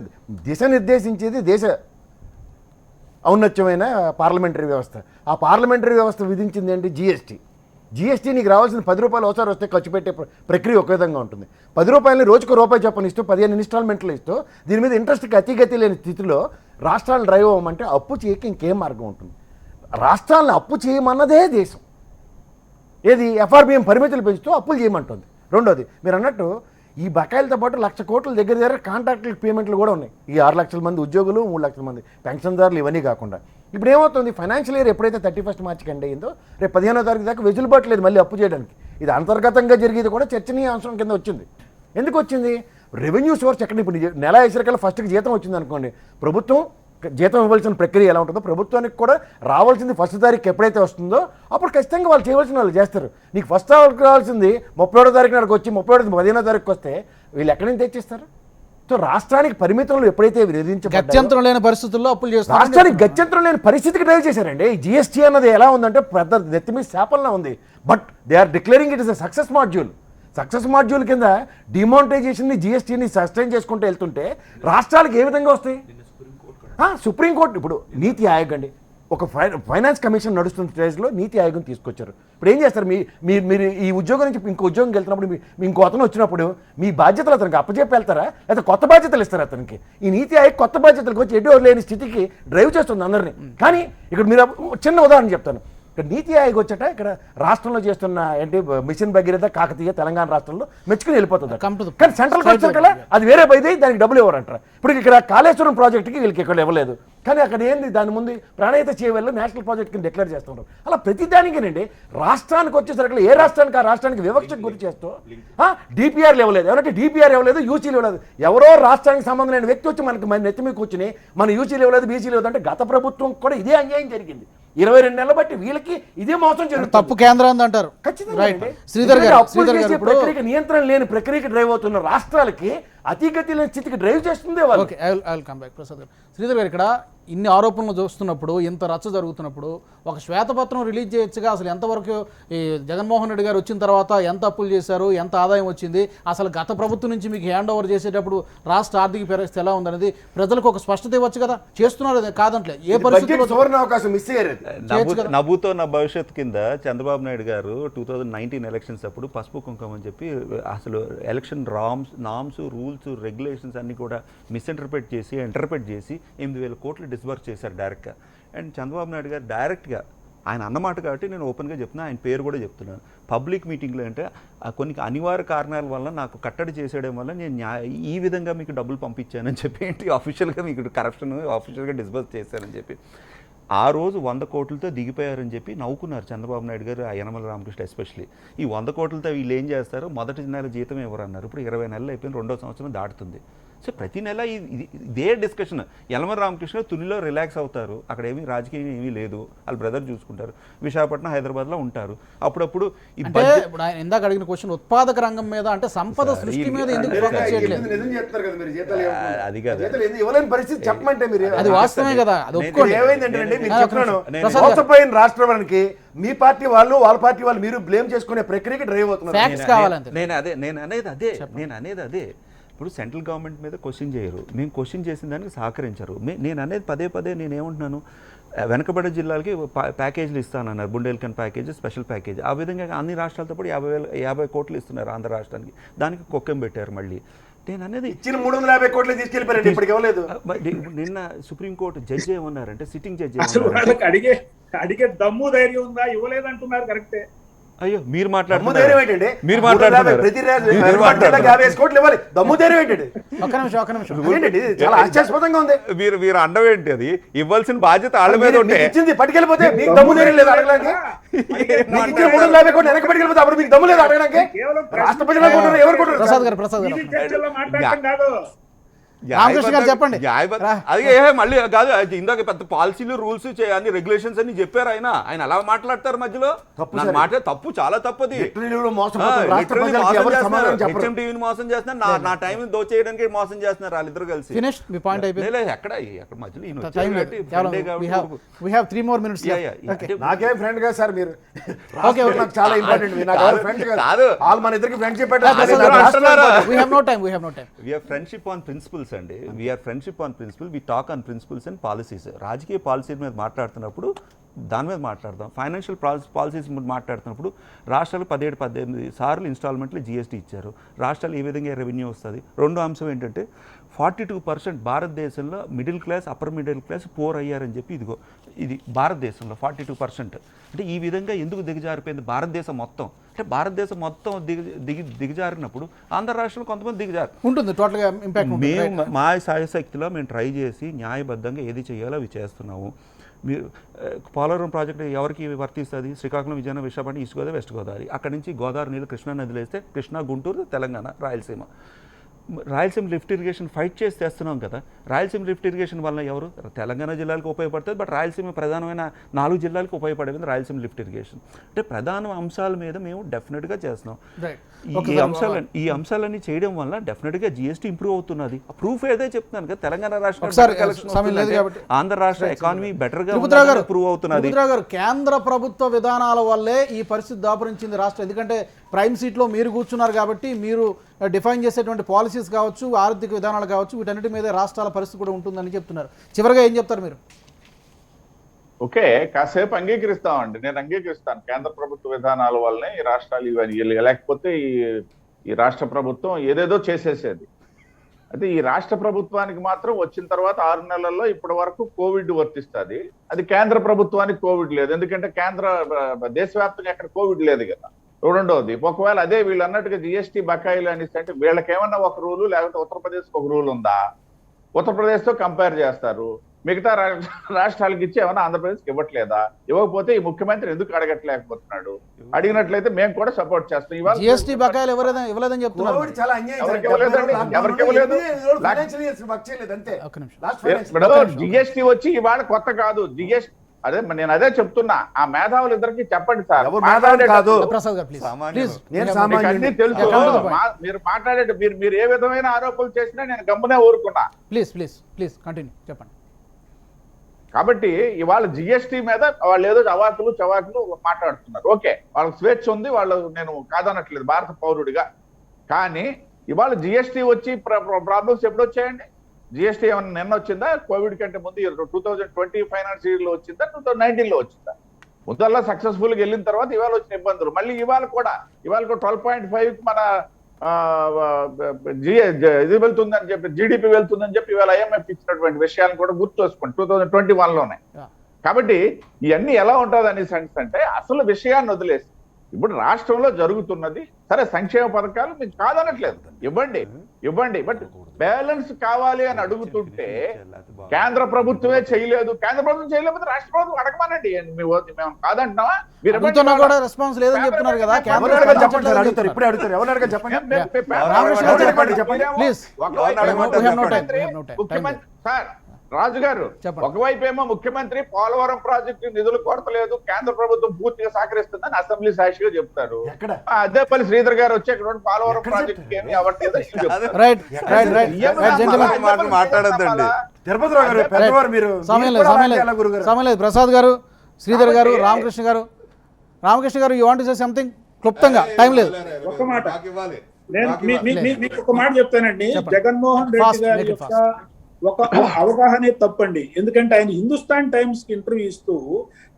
దిశ నిర్దేశించేది దేశ ఔన్నత్యమైన పార్లమెంటరీ వ్యవస్థ. ఆ పార్లమెంటరీ వ్యవస్థ విధించింది ఏంటి? జిఎస్టీ. నీకు రావాల్సిన 10 రూపాయలు ఒకసారి వస్తే ఖర్చు పెట్టే ప్రక్రియ ఒక విధంగా ఉంటుంది. 10 రూపాయలని రోజుకు రూపాయి చెప్పని ఇస్తూ 15 ఇన్స్టాల్మెంట్లు ఇస్తూ దీని మీద ఇంట్రెస్ట్కి అతిగతి లేని స్థితిలో రాష్ట్రాలను డ్రైవ్ అవ్వమంటే అప్పు చేయక ఇంకేం మార్గం ఉంటుంది? రాష్ట్రాలను అప్పు చేయమన్నదే దేశం. ఏది? ఎఫ్ఆర్బిఎం పరిమితులు పెంచుతూ అప్పులు చేయమంటుంది. రెండోది, మీరు అన్నట్టు ఈ బకాయిలతో పాటు 1,00,000 కోట్ల దగ్గర కాంట్రాక్టుల పేమెంట్లు కూడా ఉన్నాయి. ఈ 6 లక్షల మంది ఉద్యోగులు, 3 లక్షల మంది పెన్షన్దారులు, ఇవన్నీ కాకుండా ఇప్పుడు ఏమవుతుంది? ఫైనాన్షియల్ ఇయర్ ఎప్పుడైతే 31 మార్చికి ఎండ్ అయ్యిందో రేపు 15వ తారీఖు దాకా వెసులుబాటు లేదు మళ్ళీ అప్పు చేయడానికి. ఇది అంతర్గతంగా జరిగేది కూడా చర్చనీయాంశం కింద వచ్చింది. ఎందుకు వచ్చింది? రెవెన్యూ సోర్స్ ఎక్కడ? ఇప్పుడు నెల వేసరికల్లా ఫస్ట్కి జీతం వచ్చింది అనుకోండి, ప్రభుత్వం జీతం ఇవ్వాల్సిన ప్రక్రియ ఎలా ఉంటుందో ప్రభుత్వానికి కూడా రావాల్సింది 1వ తారీఖు ఎప్పుడైతే వస్తుందో అప్పుడు ఖచ్చితంగా వాళ్ళు చేయవలసిన వాళ్ళు చేస్తారు. నీకు ఫస్ట్ రావాల్సింది 31వ తారీఖు నాటికి వచ్చి 15వ తారీఖుకి వస్తే వీళ్ళు ఎక్కడి నుంచి తెచ్చిస్తారు? సో రాష్ట్రానికి పరిమితులు ఎప్పుడైతే గత్యంతరం లేని పరిస్థితుల్లో అప్పులు చేస్తారు. రాష్ట్రానికి గత్యంతరం లేని పరిస్థితికి డ్రైవ్ చేశారండి. ఈ జిఎస్టీ అన్నది ఎలా ఉందంటే పెద్ద నెత్తి మీద శాపంలా ఉంది. But they are declaring it is a success module కింద డిమానిటైజేషన్ని, జిఎస్టీని సస్టైన్ చేసుకుంటూ వెళ్తుంటే రాష్ట్రాలకు ఏ విధంగా వస్తాయి? సుప్రీంకోర్టు ఇప్పుడు నీతి ఆయోగ్ అండి, ఒక ఫైనాన్స్ కమిషన్ నడుస్తున్న స్టేజ్లో నీతి ఆయోగం తీసుకొచ్చారు. ఇప్పుడు ఏం చేస్తారు? మీరు ఈ ఉద్యోగం నుంచి ఇంకో ఉద్యోగం వెళ్తున్నప్పుడు మీ ఇంకో అతను వచ్చినప్పుడు మీ బాధ్యతలు అతనికి అప్పచెప్పి వెళ్తారా, లేదా కొత్త బాధ్యతలు ఇస్తారు అతనికి? ఈ నీతి ఆయోగ్ కొత్త బాధ్యతలకు వచ్చి ఎటు లేని స్థితికి డ్రైవ్ చేస్తుంది అందరినీ. కానీ ఇక్కడ మీరు చిన్న ఉదాహరణ చెప్తాను. ఇక్కడ నీతి ఆయోగ్ వచ్చట ఇక్కడ రాష్ట్రంలో చేస్తున్న ఏంటి మిషన్ భగీరథ, కాకతీయ తెలంగాణ రాష్ట్రంలో మెచ్చుకుని వెళ్ళిపోతుంది. కానీ సెంట్రల్కి వచ్చారు కదా అది వేరే పైది, దానికి డబ్బులు ఇవ్వరంటారు. ఇప్పుడు ఇక్కడ కాళేశ్వరం ప్రాజెక్టుకి వీళ్ళకి ఇక్కడ ఇవ్వలేదు, కానీ అక్కడ ఏంది దాని ముందు ప్రాణహిత చేయవల్ల నేషనల్ ప్రాజెక్ట్ కింద డిక్లేర్ చేస్తున్నారు. అలా ప్రతిదానికేనండి రాష్ట్రానికి వచ్చేసరికి ఏ రాష్ట్రానికి ఆ రాష్ట్రానికి వివక్షకు గురి చేస్తూ డిపిఆర్లు ఇవ్వలేదు, ఎవరంటే డిపిఆర్ ఇవ్వలేదు, యూసీలు ఇవ్వలేదు. ఎవరో రాష్ట్రానికి సంబంధం లేని వ్యక్తి వచ్చి మన నెత్తి మీద కూర్చుని మన యూసీలు ఇవ్వలేదు, బీసీలు ఇవ్వలేదు అంటే గత ప్రభుత్వం కూడా ఇదే అన్యాయం జరిగింది. 22 నెలలు బట్టి వీళ్ళకి ఇదే మోసం జరుగుతుంది. తప్పు కేంద్రం అంటారు. ప్రక్రియ నియంత్రణ లేని ప్రక్రియకి డ్రైవ్ అవుతున్న రాష్ట్రాలకి అతిగతి లేని స్థితికి డ్రైవ్ చేస్తుంది. శ్రీధర్ గారు, ఇక్కడ ఇన్ని ఆరోపణలు చూస్తున్నప్పుడు, ఇంత రచ్చ జరుగుతున్నప్పుడు ఒక శ్వేతపత్రం రిలీజ్ చేయొచ్చుగా. అసలు ఎంతవరకు ఈ జగన్మోహన్ రెడ్డి గారు వచ్చిన తర్వాత ఎంత అప్పులు చేశారు, ఎంత ఆదాయం వచ్చింది, అసలు గత ప్రభుత్వం నుంచి మీకు హ్యాండ్ ఓవర్ చేసేటప్పుడు రాష్ట్ర ఆర్థిక పరిస్థితి ఎలా ఉందనేది ప్రజలకు ఒక స్పష్టత ఇవ్వచ్చు కదా. చేస్తున్నారు, కాదంటే ఏ పరిస్థితుల్లో సువర్ణ అవకాశం మిస్ అయ్యారు. నవ్వుతో నా భవిష్యత్ కింద చంద్రబాబు నాయుడు గారు 2019 ఎలక్షన్స్ అప్పుడు పసుపు కుంకుమ అని చెప్పి అసలు ఎలక్షన్ నామ్స్ రూల్స్ రెగ్యులేషన్స్ అన్ని కూడా మిస్ఇంటర్ప్రిట్ చేసి 8,000 కోట్లు డిస్బర్స్ చేశారు డైరెక్ట్గా. అండ్ చంద్రబాబు నాయుడు గారు డైరెక్ట్గా ఆయన అన్నమాట కాబట్టి నేను ఓపెన్గా చెప్తున్నా, ఆయన పేరు కూడా చెప్తున్నాను. పబ్లిక్ మీటింగ్లో అంటే కొన్ని అనివార్య కారణాల వల్ల నాకు కట్టడి చేసేయడం వల్ల నేను ఈ విధంగా మీకు డబ్బులు పంపించానని చెప్పి ఏంటి ఆఫీషియల్గా మీకు కరప్షన్ ఆఫీషియల్గా డిస్బర్స్ చేశారని చెప్పి ఆ రోజు 100 కోట్లతో దిగిపోయారని చెప్పి నవ్వుకున్నారు చంద్రబాబు నాయుడు గారు, యనమల రామకృష్ణ ఎస్పెషల్లీ. ఈ 100 కోట్లతో వీళ్ళు ఏం చేస్తారు, మొదటి నెల జీతం ఎవరు అన్నారు. ఇప్పుడు 20 నెలలు అయిపోయింది, 2వ సంవత్సరం దాటుతుంది. సో ప్రతి నెల ఇదే డిస్కషన్. యనమల రామకృష్ణ తునిలో రిలాక్స్ అవుతారు, అక్కడ ఏమీ రాజకీయం ఏమీ లేదు, వాళ్ళ బ్రదర్ చూసుకుంటారు, విశాఖపట్నం హైదరాబాద్లో ఉంటారు. అప్పుడప్పుడు ఇప్పుడు ఆయన ఇందాక అడిగిన క్వశ్చన్ ఉత్పాదక రంగం మీద, అంటే సంపద సృష్టి మీద ఎందుకు ఫోకస్ చేయట్లేదు? అది కాదు, ఇవ్వలేని పరిస్థితి చెప్పమంటే మీరు అది వాస్తవమే కదా, అది ఒప్పుకోండి. ఏమైందంటే మీకు చెప్తున్నాను, మోసపోయిన రాష్ట్రానికి మీ పార్టీ వాళ్ళు వాళ్ళ పార్టీ వాళ్ళు మీరు బ్లేమ్ చేసుకునే ప్రక్రియకి డ్రైవ్ అవుతున్నారు. ఫ్యాక్ట్స్ కావాలంటే నేను అనేది అదే. ఇప్పుడు సెంట్రల్ గవర్నమెంట్ మీద క్వశ్చన్ చేయరు, మేము క్వశ్చన్ చేసిన దానికి సహకరించరు. నేను అనేది పదే నేనేమంటున్నాను, వెనకబడే జిల్లాలకి ప్యాకేజీలు ఇస్తానన్నారు, బుండేల్ఖండ్ ప్యాకేజ్, స్పెషల్ ప్యాకేజ్. ఆ విధంగా అన్ని రాష్ట్రాలతో పాటు 50 కోట్లు ఇస్తున్నారు ఆంధ్ర రాష్ట్రానికి. దానికి కొక్కం పెట్టారు మళ్ళీ. నేను అనేది ఇచ్చిన 350 కోట్లు తీసుకెళ్ళిపోయారు, ఇప్పటికి ఇవ్వలేదు. నిన్న సుప్రీంకోర్టు జడ్జి ఏమన్నారంటే, సిట్టింగ్ జడ్జి అడిగే దమ్ము ధైర్యం ఉందా, ఇవ్వలేదంటున్నారు. కరెక్టే. అయ్యో మీరు మాట్లాడుతున్నారు, చాలా ఆశ్చర్యస్పదంగా ఉంది. మీరు అండం ఏంటి, అది ఇవ్వాల్సిన బాధ్యత వాళ్ళ మీద ఉంటే ఇచ్చింది పట్టుకెళ్ళిపోతే మీకు దమ్ము ధైర్యం లేదు అడగడానికి. 350 కోట్లు వెనక పట్టుకెళ్ళిపోతే అప్పుడు మీకు దమ్ము లేదు అడగడానికి. రాష్ట్ర ప్రజలు ఎవరు కొట్టారు? ప్రసాద్ గారు రామకృష్ణ గారు చెప్పండి. అదే మళ్ళీ కాదు, ఇందాక పెద్ద పాలసీలు రూల్స్ అన్ని రెగ్యులేషన్స్ అని చెప్పారు. ఆయన అలా మాట్లాడతారు మధ్యలో, తప్పు, చాలా తప్పది. హెచ్ఎంటీవీని మోసం చేస్తున్నారు, నా టైం దోచేయడానికి మోసం చేస్తున్నారు వాళ్ళిద్దరు కలిసి. ఎక్కడ మధ్యలో నాకేం ఫ్రెండ్ గా సార్ మీరు, చాలా ఇంపార్టెంట్. మన ఇద్దరికి ఫ్రెండ్షిప్ ఫ్రెండ్షిప్ ఆన్ ప్రిన్సిపల్స్ అండి. We are friendship on principle, we talk on principles and policies. రాజకీయ పాలసీల మీద మాట్లాడుతున్నప్పుడు దాని మీద మాట్లాడదాం. ఫైనాన్షియల్ పాలసీస్ మీద మాట్లాడుతున్నప్పుడు రాష్ట్రాలు 17-18 సార్లు ఇన్స్టాల్మెంట్లు జీఎస్టీ ఇచ్చారు. రాష్ట్రాలు ఏ విధంగా రెవెన్యూ వస్తుంది. రెండో అంశం ఏంటంటే 42% భారతదేశంలో middle class, upper middle class poor అయ్యారని చెప్పి ఇది భారతదేశంలో 42%. అంటే ఈ విధంగా ఎందుకు దిగజారిపోయింది భారతదేశం మొత్తం? అంటే భారతదేశం మొత్తం దిగజారినప్పుడు ఆంధ్ర రాష్ట్రంలో కొంతమంది ఉంటుంది టోటల్గా ఇంపాక్ట్. మేము మా సాయశక్తిలో మేము ట్రై చేసి న్యాయబద్ధంగా ఏది చేయాలో అవి చేస్తున్నాము. మీరు పోలవరం ప్రాజెక్టు ఎవరికి వర్తిస్తుంది? Srikakulam, Vizianagaram, Visakhapatnam, east Godavari, west Godavari. అక్కడి నుంచి గోదావరి నీళ్ళు కృష్ణా నదిలో వేస్తే Krishna, Guntur, Telangana, Rayalaseema lift irrigation fight చేసి తెస్తున్నాం కదా. రాయలసీమ లిఫ్ట్ ఇరిగేషన్ వల్ల ఎవరు? తెలంగాణ జిల్లాలకు ఉపయోగపడుతుంది, బట్ రాయలసీమ ప్రధానమైన 4 జిల్లాలకు ఉపయోగపడేది రాయలసీమ లిఫ్ట్ ఇరిగేషన్. అంటే ప్రధాన అంశాల మీద మేము డెఫినెట్గా చేస్తున్నాం. ఈ అంశాలన్నీ చేయడం వల్ల డెఫినెట్గా జీఎస్టీ ఇంప్రూవ్ అవుతున్నది. ప్రూఫ్ ఏదే చెప్తున్నాను కదా, తెలంగాణ రాష్ట్రం, ఆంధ్ర రాష్ట్ర ఎకానమీ బెటర్గా ఇంప్రూవ్ అవుతున్నది. కేంద్ర ప్రభుత్వ విధానాల వల్లే ఈ పరిస్థితి దాపురించింది రాష్ట్రం. ఎందుకంటే ప్రైమ్ సీట్లో మీరు కూర్చున్నారు కాబట్టి మీరు డిఫైన్ చేసేటువంటి పాలసీస్ కావచ్చు, ఆర్థిక విధానాలు కావచ్చు, వీటన్నిటి మీద రాష్ట్రాల పరిస్థితి కూడా ఉంటుందని చెప్తున్నారు. చివరిగా ఏం చెప్తారు మీరు? ఓకే, కాసేపు అంగీకరిస్తామండి, నేను అంగీకరిస్తాను. కేంద్ర ప్రభుత్వ విధానాల వల్లనే ఈ రాష్ట్రాలు ఇవన్నీ, లేకపోతే ఈ రాష్ట్ర ప్రభుత్వం ఏదేదో చేసేసేది. అయితే ఈ రాష్ట్ర ప్రభుత్వానికి మాత్రం వచ్చిన తర్వాత 6 నెలల్లో ఇప్పటి వరకు కోవిడ్ వర్తిస్తుంది. అది కేంద్ర ప్రభుత్వానికి కోవిడ్ లేదు, ఎందుకంటే దేశవ్యాప్తంగా ఎక్కడ కోవిడ్ లేదు కదా. రెండవది, ఒకవేళ అదే వీళ్ళు అన్నట్టుగా జిఎస్టీ బకాయిలు అనేసి అంటే వీళ్ళకేమన్నా ఒక రూలు, లేకపోతే ఉత్తరప్రదేశ్కి ఒక రూల్ ఉందా? ఉత్తరప్రదేశ్తో కంపేర్ చేస్తారు, మిగతా రాష్ట్రాలకు ఇచ్చి ఏమన్నా ఆంధ్రప్రదేశ్కి ఇవ్వట్లేదా? ఇవ్వకపోతే ఈ ముఖ్యమంత్రి ఎందుకు అడగట్లేకపోతున్నాడు? అడిగినట్లయితే మేము కూడా సపోర్ట్ చేస్తాం. ఇవాళ జిఎస్టీ బకాయిలు ఇవ్వలేదని చెప్తున్నారు. జిఎస్టీ వచ్చి ఇవాళ కొత్త కాదు. జిఎస్టీ అదే నేను అదే చెప్తున్నా, ఆ మేధావులు ఇద్దరికి చెప్పండి సార్. అన్ని తెలుసు, మీరు మాట్లాడే మీరు ఏ విధమైన ఆరోపణలు చేసినా నేను గమ్మునే ఊరుకున్నా. ప్లీజ్ కంటిన్యూ చెప్పండి. కాబట్టి ఇవాళ జిఎస్టీ మీద వాళ్ళు ఏదో అవాకులు చవాకులు మాట్లాడుతున్నారు. ఓకే, వాళ్ళకి స్వేచ్ఛ ఉంది, వాళ్ళు నేను కాదనట్లేదు భారత పౌరుడిగా. కానీ ఇవాళ జిఎస్టీ వచ్చి ప్రాబ్లమ్స్ ఎప్పుడు వచ్చాయండి? జిఎస్టీ ఏమన్నా నిన్న వచ్చిందా? కోవిడ్ కంటే ముందు 2020 ఫైనాన్స్ ఇయర్ లో వచ్చిందా? 2019 లో వచ్చిందా? ముందల్లా సక్సెస్ఫుల్ గా వెళ్ళిన తర్వాత ఇవాళ వచ్చిన ఇబ్బందులు మళ్ళీ ఇవాళ కూడా 12.5 మన ఇది వెళ్తుందని చెప్పి, జీడిపి వెళ్తుందని చెప్పి ఇవాళ IMF ఇచ్చినటువంటి విషయాలను కూడా గుర్తు చేసుకోండి 2021 లోనే. కాబట్టి ఇవన్నీ ఎలా ఉంటుంది అనేసి అంటే అసలు విషయాన్ని వదిలేసి ఇప్పుడు రాష్ట్రంలో జరుగుతున్నది సరే, సంక్షేమ పథకాలు మీకు కాదనట్లేదు, ఇవ్వండి, బట్ బ్యాలెన్స్ కావాలి అని అడుగుతుంటే కేంద్ర ప్రభుత్వమే చేయలేదు. కేంద్ర ప్రభుత్వం చేయలేకపోతే రాష్ట్ర ప్రభుత్వం అడగమనండి. మేము కాదంటున్నావా? మీరు అడుగుతున్నా కూడా రెస్పాన్స్ లేదని చెప్తున్నారు కదా. ముఖ్యమంత్రి సార్ రాజు గారు, ఒకవైపు ఏమో ముఖ్యమంత్రి పోలవరం ప్రాజెక్టు నిధులు కొరతలేదు, కేంద్ర ప్రభుత్వం పూర్తిగా సహకరిస్తుందని అసెంబ్లీ సాక్షిగా చెప్తారు. అదేపల్లి శ్రీధర్ గారు వచ్చి ఇక్కడ పోలవరం ప్రాజెక్టు ఏమి అవ్వట్లేదు. మాట్లాడద్దండి. సమయం లేదు. ప్రసాద్ గారు, శ్రీధర్ గారు, రామకృష్ణ గారు, you want to say something క్లుప్తంగా, టైం లేదు. ఒక మాట మీకు ఒక మాట చెప్తానండి. జగన్మోహన్ రెడ్డి గారి యొక్క ఒక అవగాహనే తప్పండి. ఎందుకంటే ఆయన హిందుస్థాన్ టైమ్స్ కి ఇంటర్వ్యూ ఇస్తూ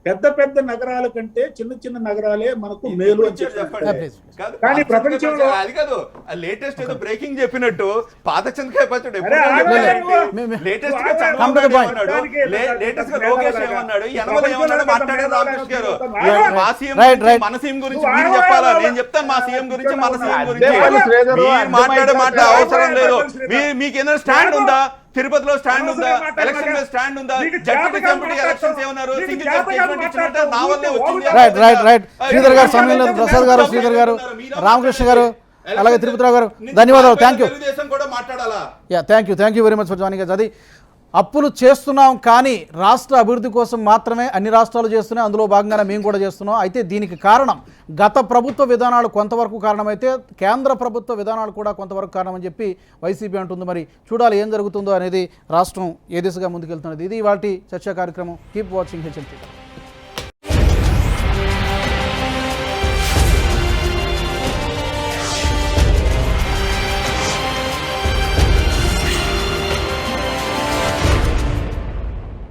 పెద్ద నగరాల కంటే చిన్న నగరాలే మనకు మేలు అని చెప్పారు. కానీ ప్రపంచంలో అది కాదు, లేటెస్ట్ ఏదో బ్రేకింగ్ చెప్పినట్టు పాత చింతకాయ పచ్చడి లేటెస్ట్ గా లేటెస్ట్ గా లోకేష్ ఏమన్నాడు, ఏమన్నాడు మాట్లాడారు రామకృష్ణ గారు. మా సీఎం మన సీఎం గురించి మీరు చెప్పాలా? నేను చెప్తాను మా సీఎం గురించి, మన సీఎం గురించి. మీరు మాట్లాడే మాట అవసరం లేదు. మీకు ఏదైనా స్టాండ్ ఉందా? తిరుపతిలో స్టాండ్ ఉందా? ఎలక్షన్ మీద స్టాండ్ ఉందా? జడ్పీ కమిటీ ఎలక్షన్స్ ఏమన్నారు? సింగిల్ జడ్జ్మెంట్ ఇచ్చినట్టు నా వల్లే వచ్చింది. రైట్ శ్రీధర్ గారు, సమయం లేదు. ప్రసాద్ గారు, శ్రీధర్ గారు, రామకృష్ణ గారు, అలాగే తిరుపతిరావు గారు, ధన్యవాదాలు. Thank you. Thank you very much for joining us. అది అప్పులు చేస్తున్నాం కానీ రాష్ట్ర అభివృద్ధి కోసం మాత్రమే అన్ని రాష్ట్రాలు చేస్తున్నాయి, అందులో భాగంగానే మేము కూడా చేస్తున్నాం. అయితే దీనికి కారణం గత ప్రభుత్వ విధానాలు కొంతవరకు కారణమైతే కేంద్ర ప్రభుత్వ విధానాలు కూడా కొంతవరకు కారణమని చెప్పి వైసీపీ అంటుంది. మరి చూడాలి ఏం జరుగుతుందో అనేది, రాష్ట్రం ఏ దిశగా ముందుకెళ్తున్నది. ఇది ఇవాల్టి చర్చా కార్యక్రమం. Keep watching HM.